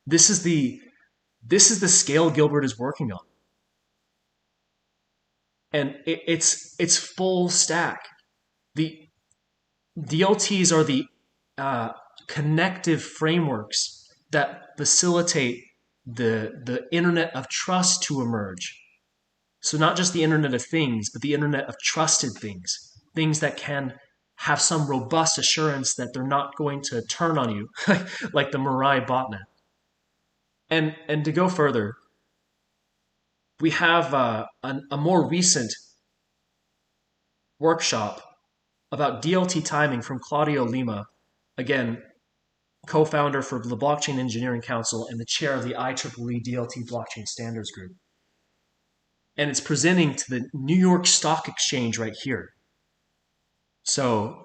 This is the scale Gilbert is working on, and it's full stack. The DLTs are the connective frameworks that facilitate the internet of trust to emerge. So not just the internet of things, but the internet of trusted things that can have some robust assurance that they're not going to turn on you, like the Mirai botnet. And to go further, we have a more recent workshop about DLT timing from Claudio Lima, again, co-founder for the Blockchain Engineering Council and the chair of the IEEE DLT Blockchain Standards Group. And it's presenting to the New York Stock Exchange right here. So,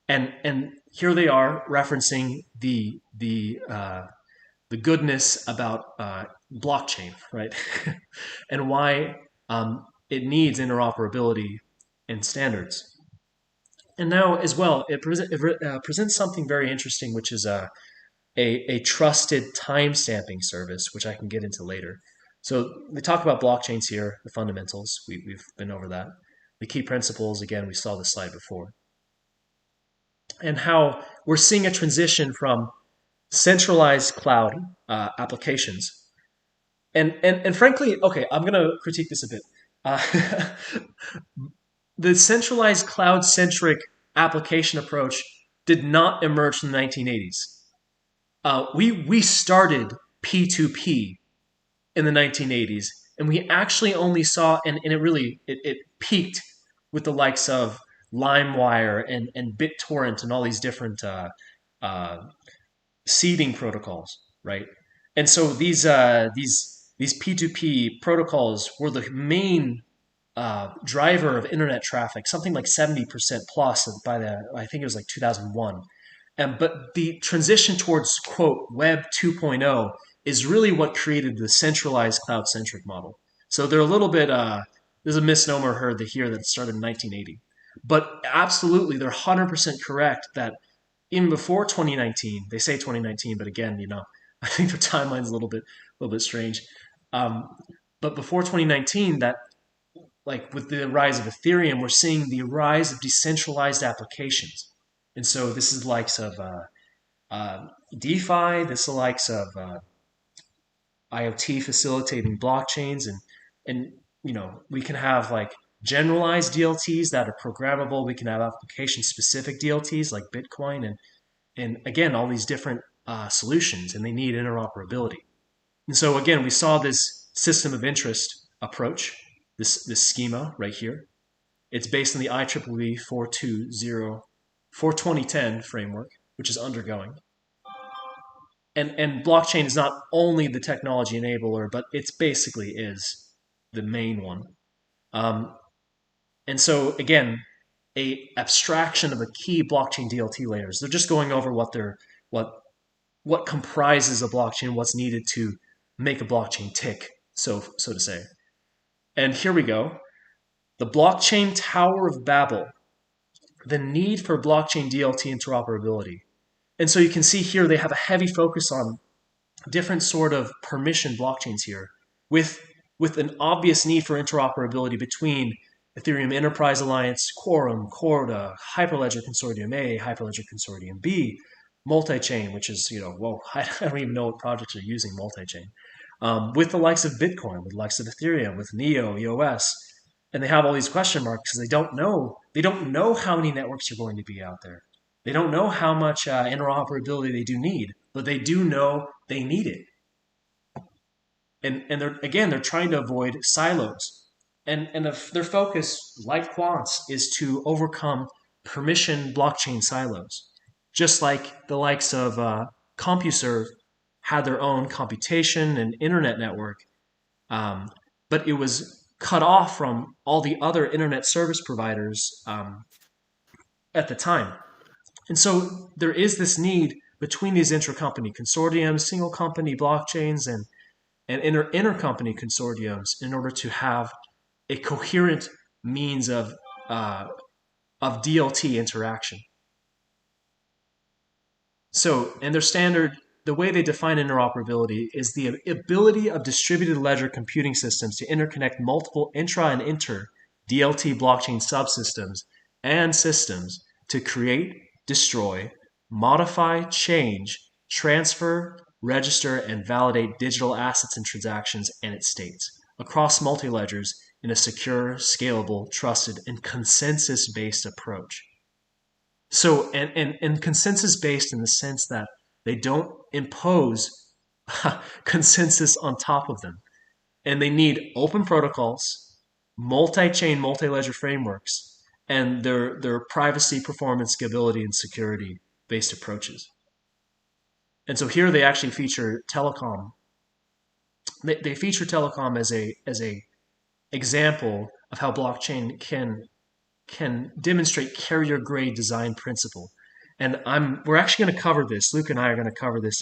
and here they are referencing the goodness about blockchain, right? And why it needs interoperability and standards. And now, as well, it presents something very interesting, which is a trusted timestamping service, which I can get into later. So they talk about blockchains here, the fundamentals. We've been over that. The key principles, again, we saw this slide before. And how we're seeing a transition from centralized cloud applications. And frankly, okay, I'm going to critique this a bit. The centralized cloud-centric application approach did not emerge in the 1980s. We started P2P in the 1980s, and we actually only saw, and it peaked with the likes of LimeWire and BitTorrent and all these different seeding protocols, right? And so these P2P protocols were the main driver of internet traffic, something like 70% plus I think it was like 2001. But the transition towards, quote, Web 2.0 is really what created the centralized cloud-centric model. So they're a little bit, there's a misnomer heard here that it started in 1980. But absolutely, they're 100% correct that even before 2019, they say 2019, but again, I think their timeline's a little bit strange. But before 2019, that like with the rise of Ethereum, we're seeing the rise of decentralized applications. And so this is the likes of DeFi, this is the likes of IoT facilitating blockchains, and we can have like generalized DLTs that are programmable. We can have application specific DLTs like Bitcoin, and again all these different solutions, and they need interoperability. And so again, we saw this system of interest approach, this schema right here. It's based on the IEEE 2010 framework, which is undergoing. And blockchain is not only the technology enabler, but it's basically is the main one. Um, and so again, a abstraction of the key blockchain DLT layers. They're just going over what what comprises a blockchain, what's needed to make a blockchain tick, so to say. And here we go. The blockchain Tower of Babel, the need for blockchain DLT interoperability. And so you can see here they have a heavy focus on different sort of permission blockchains here with, with an obvious need for interoperability between Ethereum Enterprise Alliance, Quorum, Corda, Hyperledger Consortium A, Hyperledger Consortium B, multi-chain, which is, well, I don't even know what projects are using multi-chain, with the likes of Bitcoin, with the likes of Ethereum, with Neo, EOS, and they have all these question marks because they don't know. They don't know how many networks are going to be out there. They don't know how much interoperability they do need, but they do know they need it. And they're trying to avoid silos. And their focus, like quants, is to overcome permission blockchain silos. Just like the likes of CompuServe had their own computation and internet network, but it was cut off from all the other internet service providers at the time. And so there is this need between these intra-company consortiums, single company blockchains, and intercompany consortiums in order to have a coherent means of DLT interaction. So, and their standard, the way they define interoperability is the ability of distributed ledger computing systems to interconnect multiple intra and inter DLT blockchain subsystems and systems to create, destroy, modify, change, transfer, register, and validate digital assets and transactions and its states across multi-ledgers in a secure, scalable, trusted, and consensus-based approach. So, and consensus-based in the sense that they don't impose consensus on top of them. And they need open protocols, multi-chain, multi-ledger frameworks, and their privacy, performance, scalability, and security-based approaches. And so here they actually feature telecom. They feature telecom as a example of how blockchain can demonstrate carrier grade design principle. And we're actually going to cover this. Luke and I are going to cover this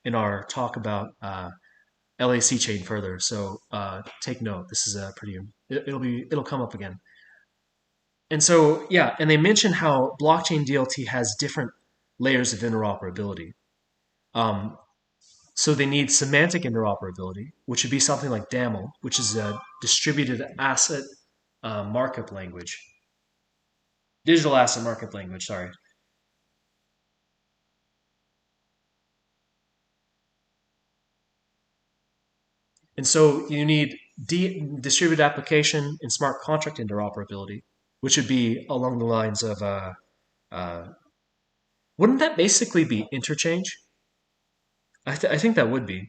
in our talk about LAC chain further. So take note. This is a pretty. It'll come up again. And so yeah, and they mention how blockchain DLT has different layers of interoperability. So they need semantic interoperability, which would be something like DAML, which is a distributed asset markup language. Digital asset markup language, sorry. And so you need distributed application and smart contract interoperability, which would be along the lines of, wouldn't that basically be interchange? I think that would be.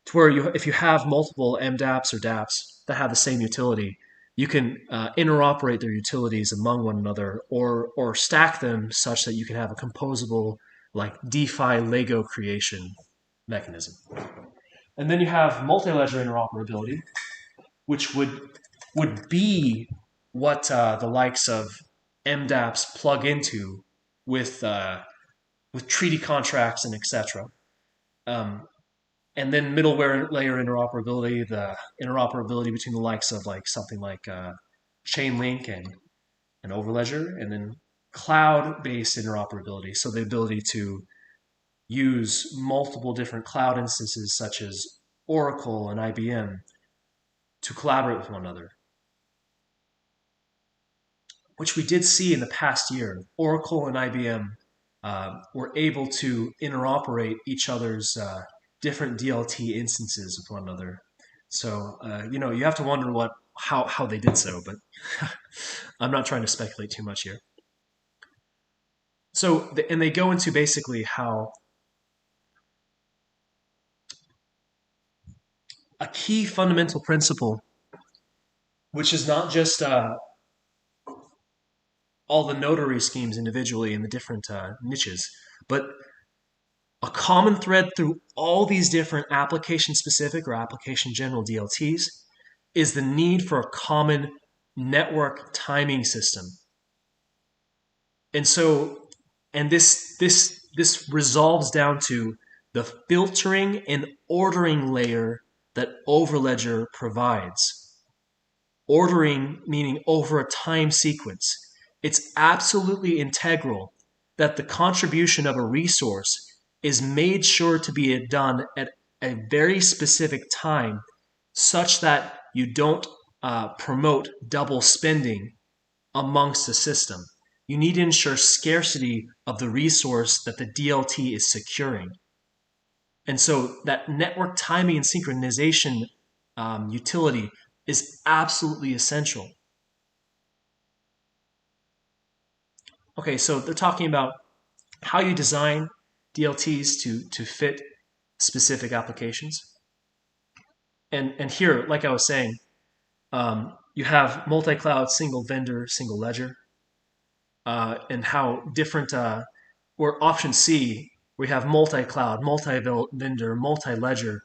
To where if you have multiple MDApps or DApps that have the same utility, you can interoperate their utilities among one another, or stack them such that you can have a composable like DeFi Lego creation mechanism. And then you have multi-ledger interoperability, which would be what the likes of MDApps plug into with treaty contracts and etc. And then middleware layer interoperability, the interoperability between the likes of like something like Chainlink and Overledger, and then cloud-based interoperability, so the ability to use multiple different cloud instances such as Oracle and IBM to collaborate with one another, which we did see in the past year. Oracle and IBM were able to interoperate each other's different DLT instances with one another. So you have to wonder how they did so, but I'm not trying to speculate too much here. So and they go into basically how a key fundamental principle, which is not just all the notary schemes individually in the different niches, but a common thread through all these different application specific or application general DLTs is the need for a common network timing system. And so, and this resolves down to the filtering and ordering layer that Overledger provides. Ordering meaning over a time sequence. It's absolutely integral that the contribution of a resource is made sure to be done at a very specific time such that you don't promote double spending amongst the system. You need to ensure scarcity of the resource that the DLT is securing. And so that network timing and synchronization utility is absolutely essential. Okay, so they're talking about how you design DLTs to fit specific applications. And here, like I was saying, you have multi-cloud, single vendor, single ledger, and how different, or option C, we have multi-cloud, multi-vendor, multi-ledger.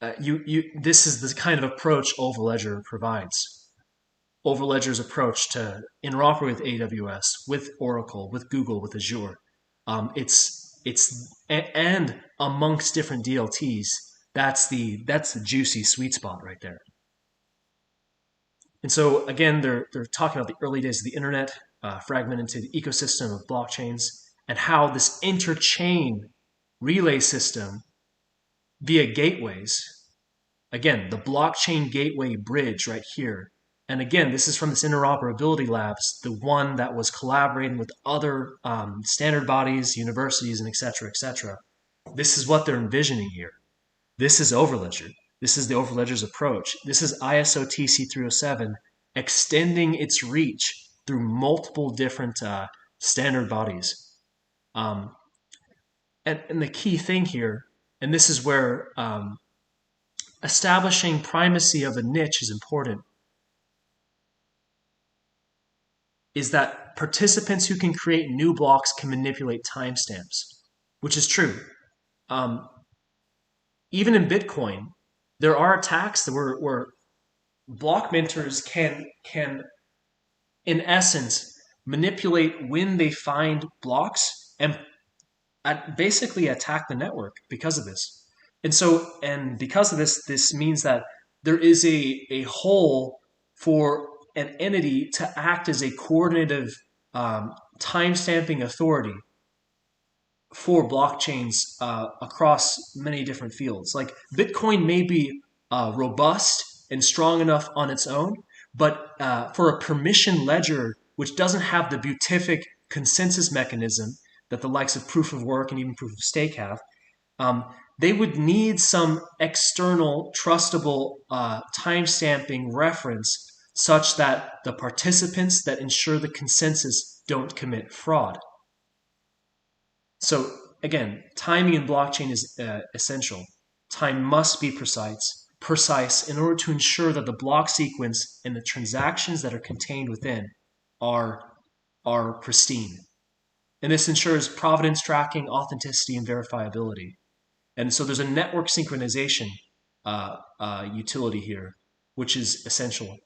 This is the kind of approach Overledger provides. Overledger's approach to interoperate with AWS, with Oracle, with Google, with Azure. And amongst different DLTs, that's the juicy sweet spot right there. And so again, they're talking about the early days of the internet, fragmented into the ecosystem of blockchains, and how this interchain relay system via gateways, again, the blockchain gateway bridge right here. And again, this is from this interoperability labs, the one that was collaborating with other standard bodies, universities, and et cetera, et cetera. This is what they're envisioning here. This is Overledger. This is the Overledger's approach. This is ISO TC 307 extending its reach through multiple different standard bodies. And the key thing here, and this is where establishing primacy of a niche is important, is that participants who can create new blocks can manipulate timestamps, which is true. Even in Bitcoin, there are attacks where block minters can, in essence, manipulate when they find blocks and basically attack the network because of this. And because of this, this means that there is a hole for an entity to act as a coordinative timestamping authority for blockchains across many different fields. Like Bitcoin may be robust and strong enough on its own, but for a permission ledger which doesn't have the beatific consensus mechanism that the likes of proof of work and even proof of stake have, they would need some external trustable timestamping reference such that the participants that ensure the consensus don't commit fraud. So again, timing in blockchain is essential. Time must be precise in order to ensure that the block sequence and the transactions that are contained within are pristine. And this ensures provenance tracking, authenticity, and verifiability. And so there's a network synchronization utility here, which is essential.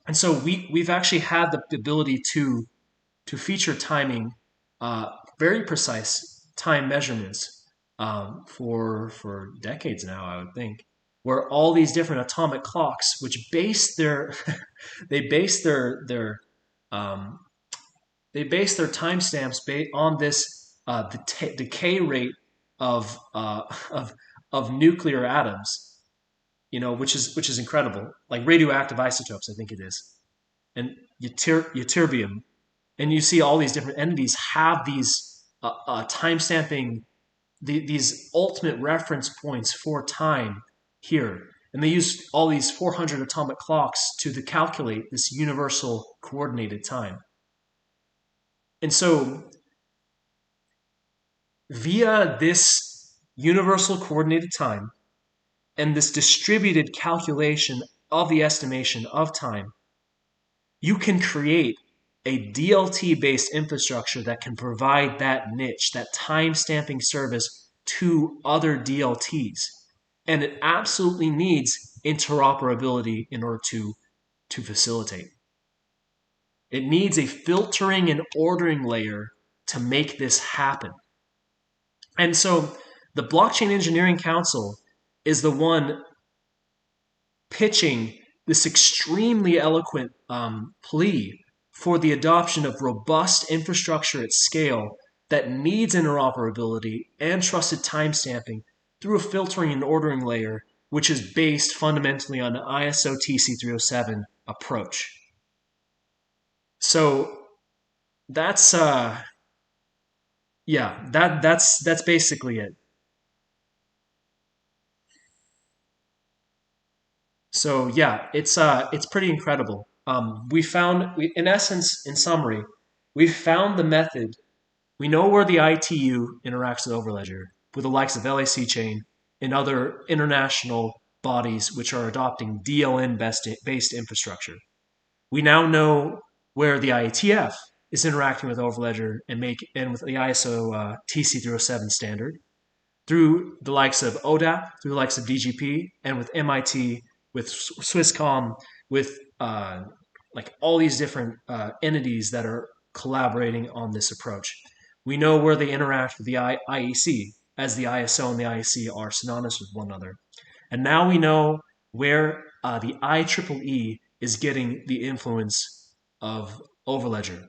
And so we've actually had the ability to feature timing, very precise time measurements for decades now, I would think, where all these different atomic clocks, which base their they base their timestamps on this the decay rate of nuclear atoms, which is incredible, like radioactive isotopes, I think it is, and ytterbium. And you see all these different entities have these timestamping these ultimate reference points for time here. And they use all these 400 atomic clocks to calculate this universal coordinated time. And so, via this universal coordinated time and this distributed calculation of the estimation of time, you can create a DLT based infrastructure that can provide that niche, that time stamping service to other DLTs. And it absolutely needs interoperability in order to facilitate. It needs a filtering and ordering layer to make this happen. And so the Blockchain Engineering Council is the one pitching this extremely eloquent plea for the adoption of robust infrastructure at scale that needs interoperability and trusted timestamping through a filtering and ordering layer, which is based fundamentally on an ISO TC307 approach. So that's that's basically it. So yeah, it's pretty incredible. In essence, in summary, we found the method. We know where the ITU interacts with Overledger, with the likes of LAC Chain and other international bodies which are adopting DLN based infrastructure. We now know where the IETF is interacting with Overledger and with the ISO TC307 standard through the likes of ODAP, through the likes of DGP, and with MIT, with Swisscom, with like all these different entities that are collaborating on this approach. We know where they interact with the IEC, as the ISO and the IEC are synonymous with one another. And now we know where the IEEE is getting the influence of Overledger.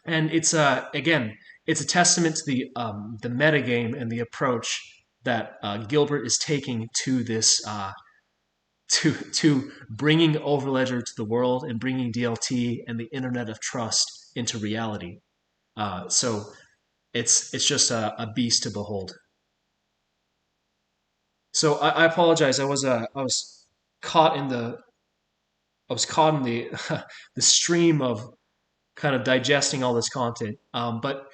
And it's again, it's a testament to the metagame and the approach that Gilbert is taking to this to bringing Overledger to the world and bringing DLT and the Internet of Trust into reality. So it's just a beast to behold. So I apologize. I was caught in the the stream of kind of digesting all this content. But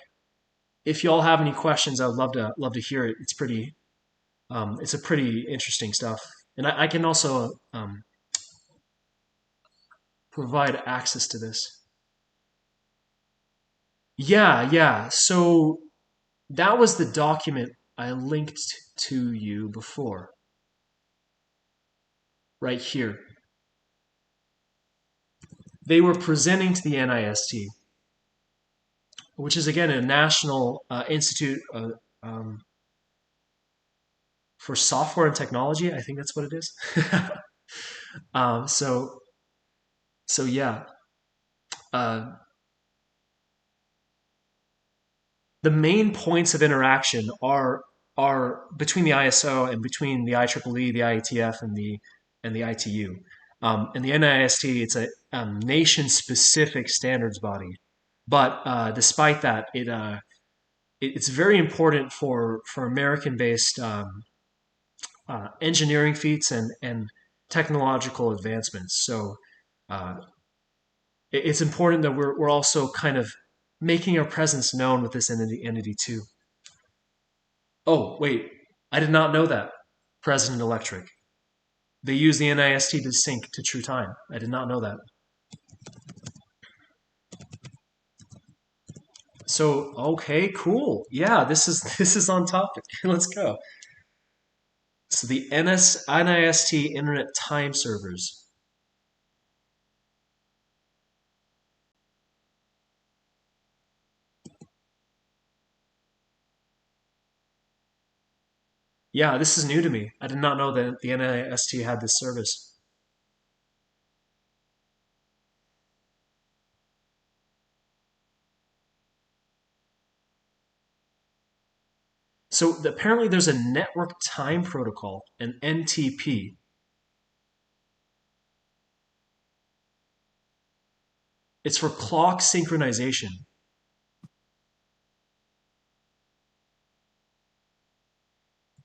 if you all have any questions, I would love to hear it. It's a pretty interesting stuff, and I can also provide access to this. Yeah. So that was the document I linked to you before, right here. They were presenting to the NIST, which is again a national institute for software and technology. I think that's what it is. um, so so yeah, uh, the main points of interaction are between the ISO and between the IEEE, the IETF, and the ITU. And the NIST, it's a nation-specific standards body. But despite that, it's very important for American-based engineering feats and technological advancements. So uh, it's important that we're also kind of making our presence known with this entity too. Oh, wait, I did not know that. President Electric. They use the NIST to sync to true time. I did not know that. So, okay, cool. Yeah, this is on topic. Let's go. So the NIST Internet Time Servers. Yeah, this is new to me. I did not know that the NIST had this service. So apparently there's a network time protocol, an NTP. It's for clock synchronization.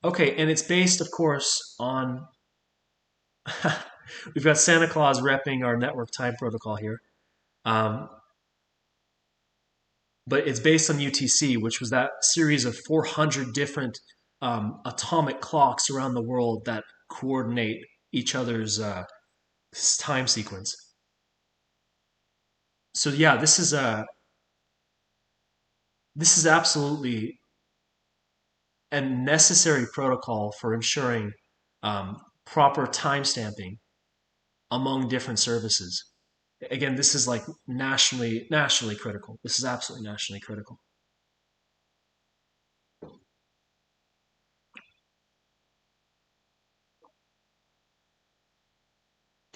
Okay, and it's based, of course, on we've got Santa Claus repping our network time protocol here. Um, but it's based on UTC, which was that series of 400 different atomic clocks around the world that coordinate each other's time sequence. So yeah, this is absolutely a necessary protocol for ensuring proper time stamping among different services. Again, this is like nationally critical. This is absolutely nationally critical.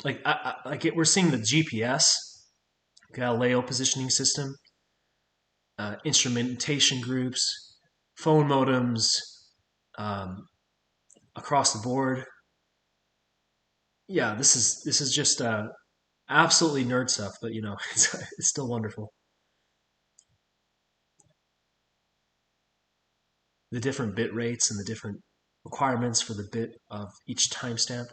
We're seeing the GPS, Galileo positioning system, instrumentation groups, phone modems, um, across the board. Yeah, this is just absolutely nerd stuff, but it's still wonderful. The different bit rates and the different requirements for the bit of each timestamp,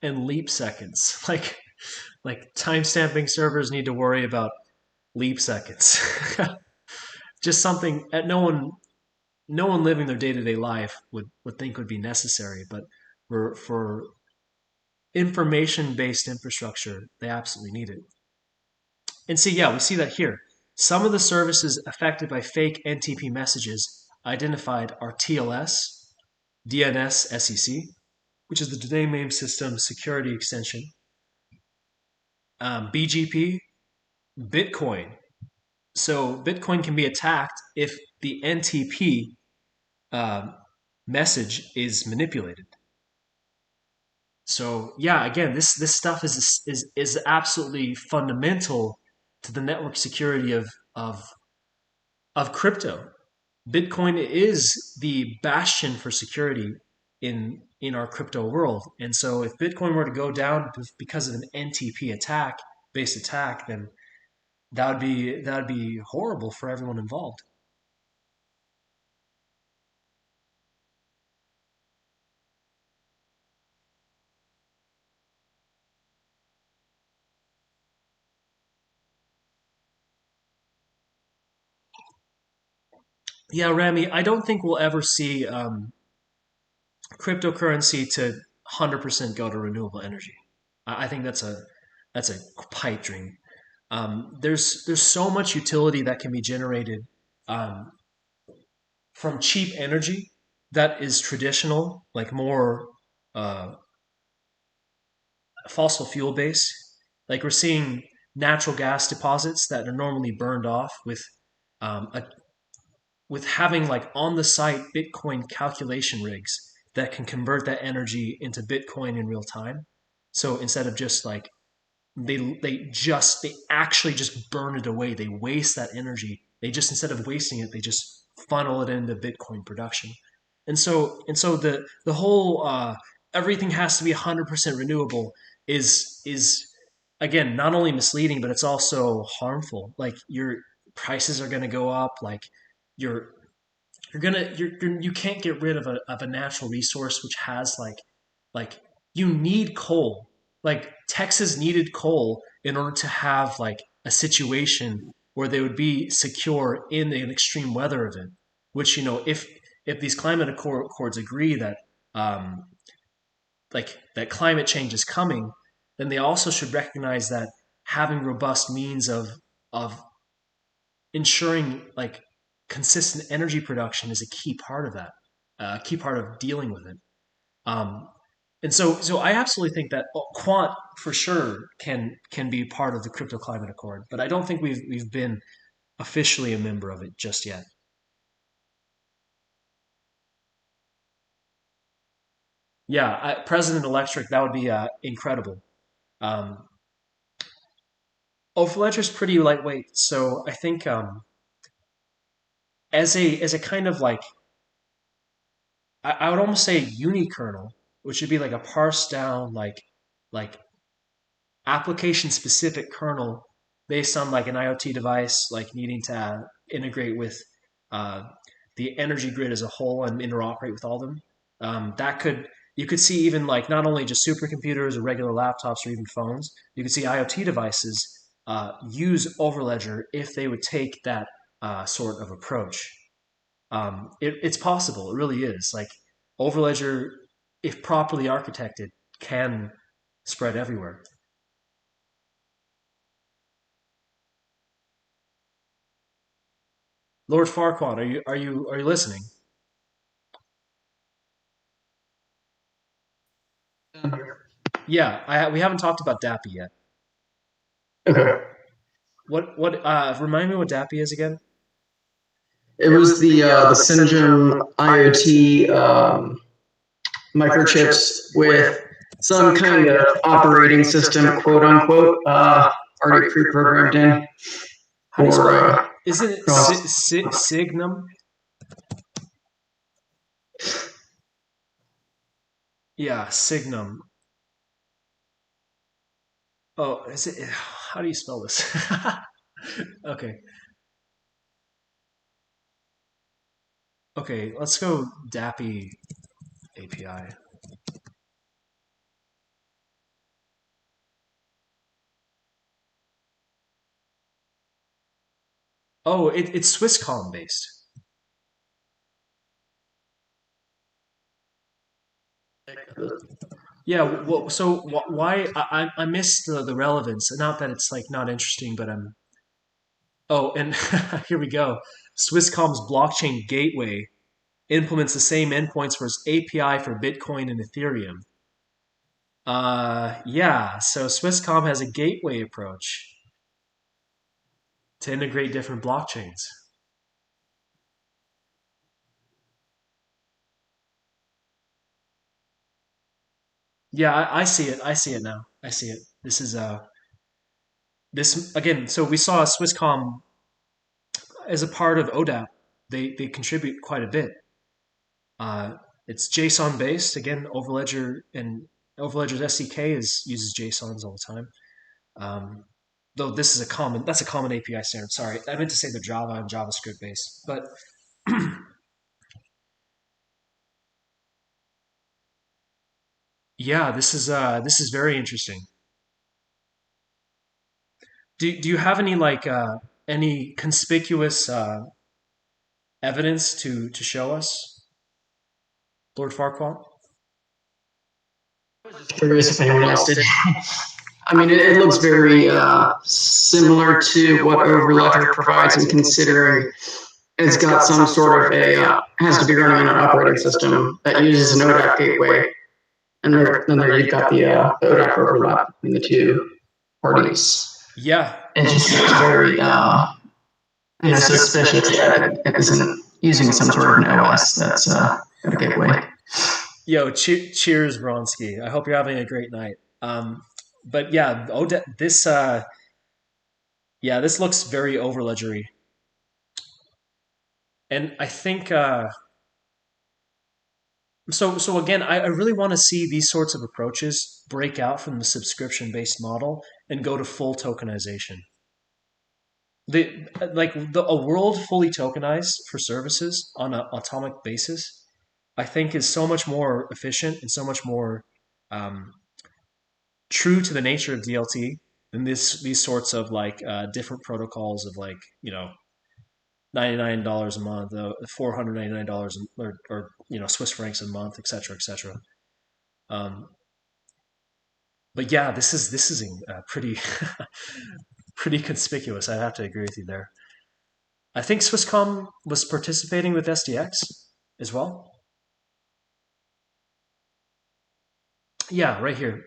and leap seconds. Like timestamping servers need to worry about leap seconds. Just something that no one living their day to day life would think would be necessary, but for information based infrastructure, they absolutely need it. And see, yeah, we see that here. Some of the services affected by fake NTP messages identified are TLS, DNS SEC, which is the domain name system security extension, BGP, Bitcoin. So Bitcoin can be attacked if the NTP um, message is manipulated. So yeah, again, this stuff is absolutely fundamental to the network security of crypto. Bitcoin is the bastion for security in our crypto world. And so if Bitcoin were to go down because of an NTP attack, based attack, then that would be horrible for everyone involved. Yeah, Rami, I don't think we'll ever see cryptocurrency to 100% go to renewable energy. I think that's a pipe dream. There's so much utility that can be generated um, from cheap energy that is traditional, like more uh, fossil fuel based. Like we're seeing natural gas deposits that are normally burned off um, a, with having like on the site Bitcoin calculation rigs that can convert that energy into Bitcoin in real time. So instead of just like they actually just burn it away. They waste that energy. They just instead of wasting it, they just funnel it into Bitcoin production. And so the whole everything has to be 100% renewable is again not only misleading but it's also harmful. Like your prices are going to go up. Like you're you can't get rid of a natural resource which has like you need coal. Like Texas needed coal in order to have like a situation where they would be secure in an extreme weather event. Which if these climate accords agree that um, that climate change is coming, then they also should recognize that having robust means of ensuring like consistent energy production is a key part of that, a key part of dealing with it. Um, and so I absolutely think that quant for sure can be part of the crypto climate accord, but I don't think we've been officially a member of it just yet. Yeah, President Electric, that would be incredible. Um, Oath Ledger's pretty lightweight, so I think as a kind of like I would almost say unikernel, which would be like a parsed down like application specific kernel based on like an IoT device, like needing to integrate with uh, the energy grid as a whole and interoperate with all of them. That could you could see even like not only just supercomputers or regular laptops or even phones. You could see IoT devices use Overledger if they would take that sort of approach. It's possible. It really is. Like Overledger, if properly architected, can spread everywhere. Lord Farquaad, are you listening? Yeah, we haven't talked about DAPI yet. Okay. What remind me what DAPI is again? It was the Syngem IoT microchips with some kind of operating system, quote unquote, already pre-programmed in How do you for spell it? Isn't it cross. Signum? Yeah, Signum. Oh, is it? How do you spell this? Okay, okay. Let's go DAPI API. Oh, it's Swisscom based. Yeah. Well, so why I missed the relevance. Not that it's like not interesting, but I'm. Oh, and here we go. Swisscom's blockchain gateway implements the same endpoints for its API for Bitcoin and Ethereum. Yeah. So Swisscom has a gateway approach to integrate different blockchains. Yeah, I see it. I see it now. I see it. This is this again. So we saw Swisscom as a part of ODAP. They contribute quite a bit. Uh, it's JSON based again. Overledger and Overledger's SDK is uses JSONs all the time. Um, though this is a common that's a common API standard. Sorry, I meant to say the Java and JavaScript based, but yeah, this is very interesting. Do you have any like any conspicuous evidence to show us, Lord Farquaad? Curious if anyone else did. I mean, it looks very similar to what Overledger provides, and considering it's got some sort of a has to be running on an operating system that uses an ODAP gateway, and then there you've got the ODAP overlap between the two parties. Yeah, It just seems very suspicious that it isn't using some sort of an OS that's got a gateway. yo, cheers, Vronsky. I hope you're having a great night. But yeah, this yeah, this looks very overledgery, and I think so again, I really want to see these sorts of approaches break out from the subscription based model and go to full tokenization. A world fully tokenized for services on an atomic basis, I think is so much more efficient and so much more um, true to the nature of DLT than these sorts of like different protocols of like $99 a month, $499 or Swiss francs a month, etc., etc. Um, but yeah, this is pretty pretty conspicuous. I have to agree with you there. I think Swisscom was participating with SDX as well. Yeah, right here.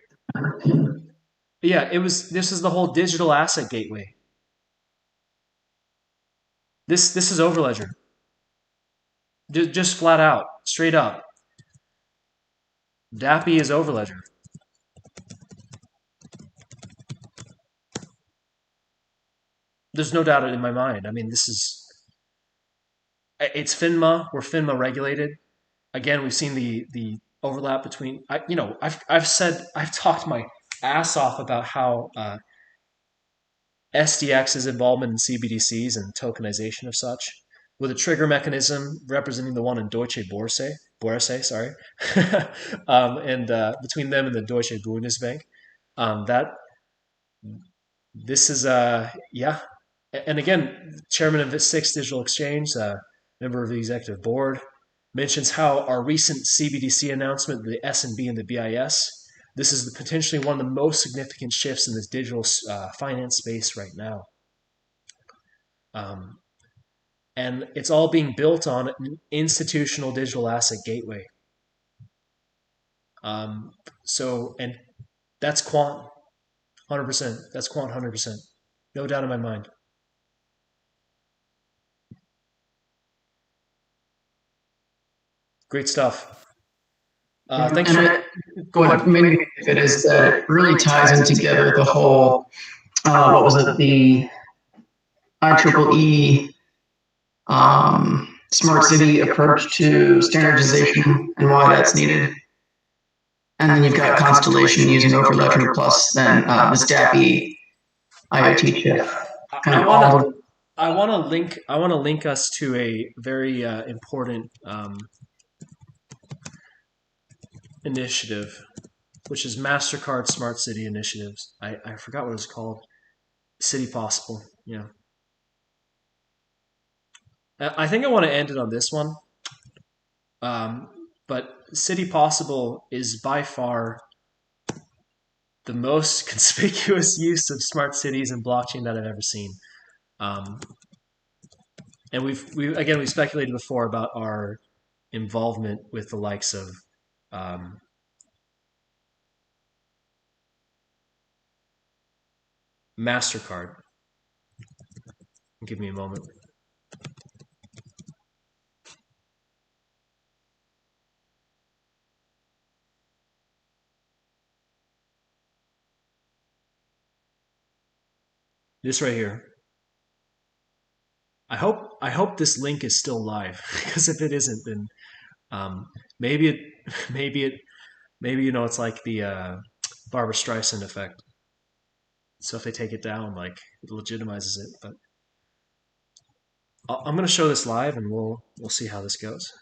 Yeah, it was. This is the whole digital asset gateway. This is Overledger. Just flat out, straight up. DAPI is Overledger. There's no doubt in my mind. I mean, this is it's FINMA. We're FINMA regulated. Again, we've seen the overlap between. I've said I've talked ass off about how SDX's involvement in CBDCs and tokenization of such, with a trigger mechanism representing the one in Börse, sorry, and between them and the Deutsche Bundesbank. That this is yeah, and again, chairman of the Sixth Digital Exchange, member of the executive board, mentions how our recent CBDC announcement, the SNB and the BIS, this is potentially one of the most significant shifts in this digital finance space right now. Um, and it's all being built on an institutional digital asset gateway. And that's quant, 100%. That's quant, 100%. No doubt in my mind. Great stuff. Thanks for. Go What ahead. made me think of it is that it really ties in together the whole, what was it, the IEEE smart city approach to standardization and why that's needed. And then you've got Constellation using Overledger plus then the STAPI IoT chip. Kind of all. I want to link us to a very important initiative, which is MasterCard Smart City Initiatives. I forgot what it's called. City Possible. Yeah. I think I want to end it on this one. But City Possible is by far the most conspicuous use of smart cities and blockchain that I've ever seen. And we've speculated before about our involvement with the likes of MasterCard. Give me a moment. This right here. I hope this link is still live because if it isn't, then maybe it's like the Barbara Streisand effect. So if they take it down, like it legitimizes it. But I'm going to show this live, and we'll see how this goes.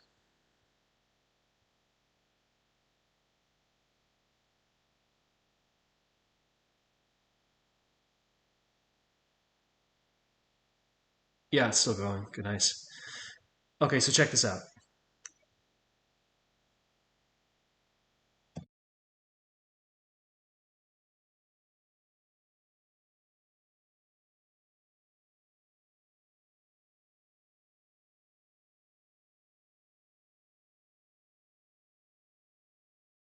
Yeah, it's still going. Good, nice. Okay, so check this out.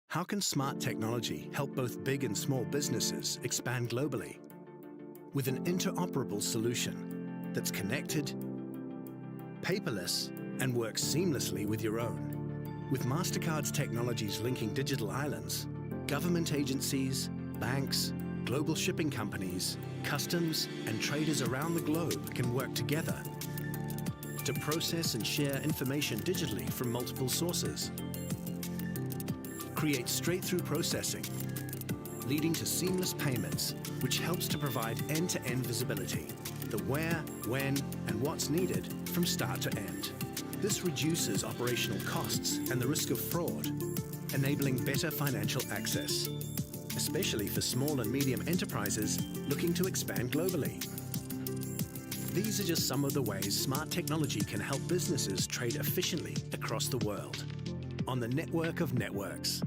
How can smart technology help both big and small businesses expand globally? With an interoperable solution that's connected, paperless, and works seamlessly with your own. With MasterCard's technologies linking digital islands, government agencies, banks, global shipping companies, customs, and traders around the globe can work together to process and share information digitally from multiple sources. Create straight-through processing, leading to seamless payments, which helps to provide end-to-end visibility, the where, when, and what's needed from start to end. This reduces operational costs and the risk of fraud, enabling better financial access, especially for small and medium enterprises looking to expand globally. These are just some of the ways smart technology can help businesses trade efficiently across the world on the network of networks.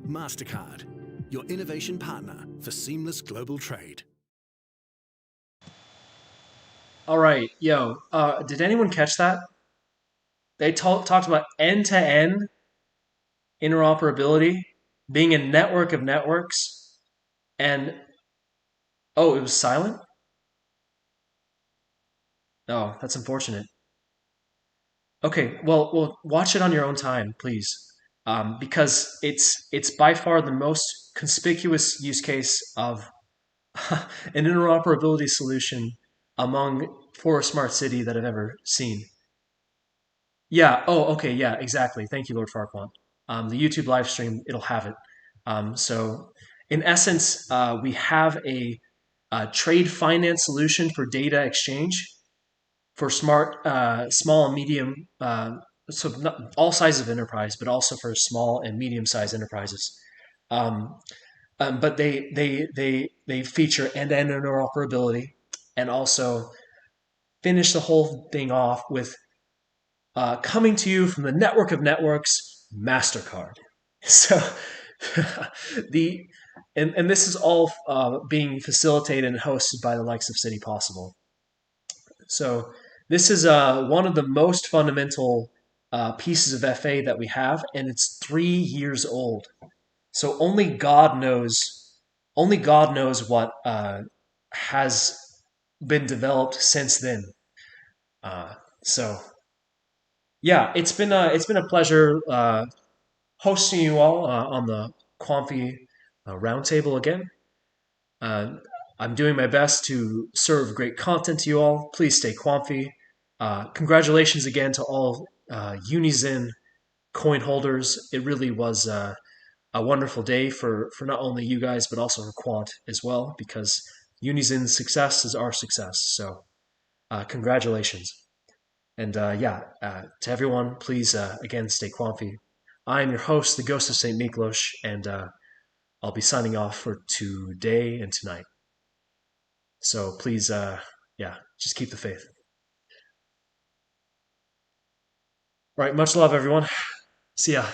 MasterCard, your innovation partner for seamless global trade. All right, did anyone catch that? They talked about end-to-end interoperability being a network of networks, and oh, it was silent? Oh, that's unfortunate. Okay, well, watch it on your own time, please, because it's by far the most conspicuous use case of an interoperability solution for a smart city that I've ever seen. Yeah. Oh, okay. Yeah. Exactly. Thank you, Lord Farquaad. The YouTube live stream, it'll have it. So in essence, we have a trade finance solution for data exchange for small and medium, so not all sizes of enterprise, but also for small and medium sized enterprises. Um, but they feature end to end interoperability and also finish the whole thing off with coming to you from the network of networks, Mastercard. So the and this is all being facilitated and hosted by the likes of City Possible. So this is one of the most fundamental pieces of FA that we have, and it's 3 years old. So only God knows what has been developed since then. So yeah, it's been a pleasure hosting you all on the Quamfy Roundtable again. Uh, I'm doing my best to serve great content to you all. Please stay Quamfy. Congratulations again to all Unizen coin holders. It really was a wonderful day for not only you guys, but also for Quant as well, because Unizen's success is our success. So congratulations. And to everyone, please again stay Quamfy. I am your host, the Ghost of St. Miklos, and I'll be signing off for today and tonight. So please, just keep the faith. All right, much love, everyone. See ya.